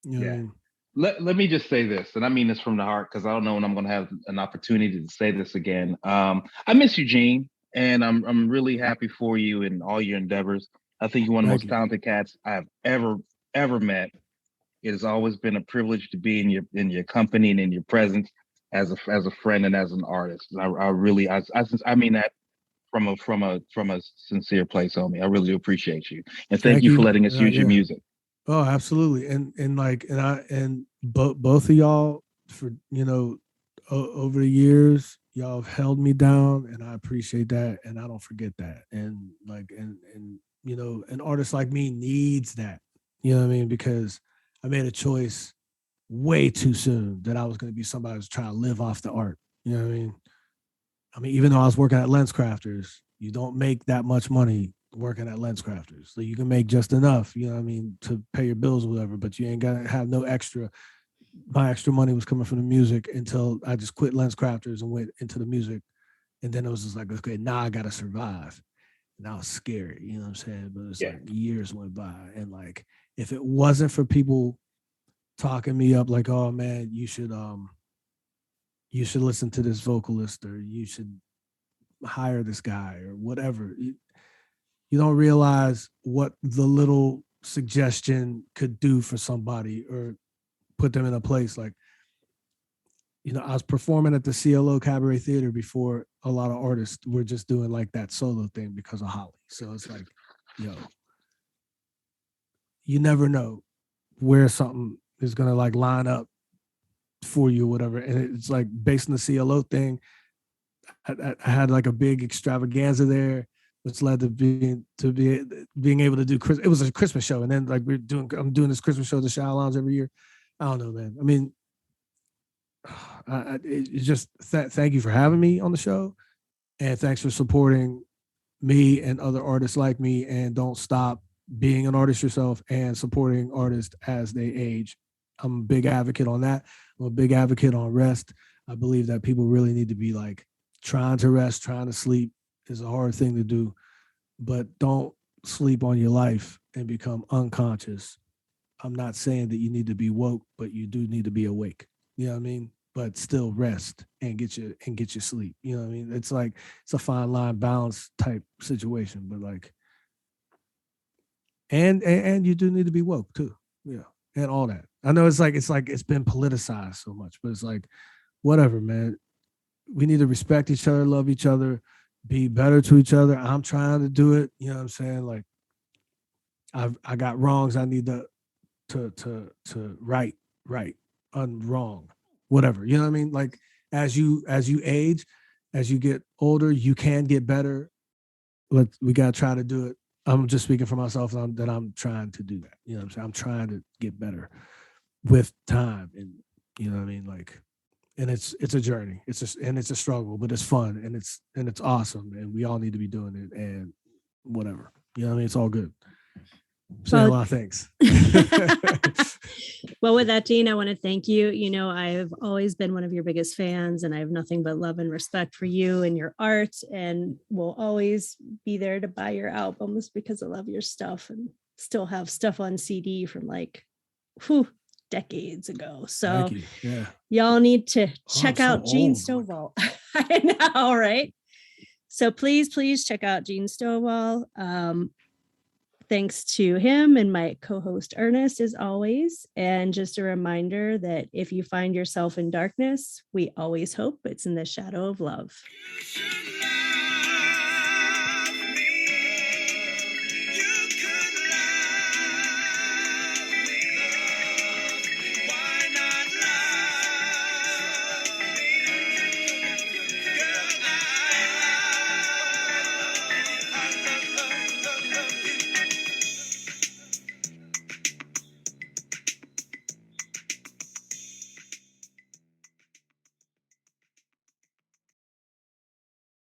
You know what I mean? Let me just say this, and I mean this from the heart, because I don't know when I'm going to have an opportunity to say this again. I miss you, Gene, and I'm really happy for you and all your endeavors. I think you're one of the most talented cats I've ever met. It has always been a privilege to be in your company and in your presence as a friend and as an artist. And I mean that from a sincere place, homie. I really appreciate you, and thank you for letting us use your music. Oh, absolutely. And both of y'all, for, over the years, y'all have held me down, and I appreciate that. And I don't forget that. And an artist like me needs that, you know what I mean? Because I made a choice way too soon that I was going to be somebody who's trying to live off the art. You know what I mean? Even though I was working at LensCrafters, you don't make that much money working at LensCrafters. So you can make just enough, you know what I mean, to pay your bills or whatever, but you ain't gonna have no extra. My extra money was coming from the music until I just quit LensCrafters and went into the music. And then it was just like, okay, now I gotta survive. And that was scary, you know what I'm saying? But it's like years went by. And like, if it wasn't for people talking me up like, oh man, you should listen to this vocalist, or you should hire this guy, or whatever. You don't realize what the little suggestion could do for somebody or put them in a place. Like, I was performing at the CLO Cabaret Theater before a lot of artists were just doing like that solo thing because of Holly. So it's like, you never know where something is going to like line up for you or whatever. And it's like, based on the CLO thing, I had like a big extravaganza there, which led to being able to do it was a Christmas show, and then like I'm doing this Christmas show at the Shower Lounge every year. I don't know, man. I mean, it's just thank you for having me on the show, and thanks for supporting me and other artists like me, and don't stop being an artist yourself and supporting artists as they age. I'm a big advocate on that. I'm a big advocate on rest. I believe that people really need to be like trying to rest, trying to sleep is a hard thing to do, but don't sleep on your life and become unconscious. I'm not saying that you need to be woke, but you do need to be awake. You know what I mean? But still rest and get your sleep. You know what I mean? It's like it's a fine line balance type situation, but like and you do need to be woke too. Yeah. And all that. I know it's been politicized so much, but it's like whatever, man. We need to respect each other, love each other, be better to each other. I'm trying to do it. You know what I'm saying? Like I got wrongs I need to right, unwrong, whatever. You know what I mean? Like as you age, as you get older, you can get better. We gotta try to do it. I'm just speaking for myself that I'm trying to do that. You know what I'm saying? I'm trying to get better with time, and you know what I mean? Like, and it's a journey. It's just and it's a struggle, but it's fun and it's awesome, and we all need to be doing it and whatever. You know what I mean? It's all good. Saying a lot of things. Well, with that, Gene, I want to thank you. You know, I've always been one of your biggest fans, and I have nothing but love and respect for you and your art, and will always be there to buy your albums because I love your stuff and still have stuff on CD from like decades ago. So yeah, y'all need to check so out Gene old. Stovall. I know, right? So please check out Gene Stovall. Thanks to him and my co-host Ernest, as always. And just a reminder that if you find yourself in darkness, we always hope it's in the shadow of love.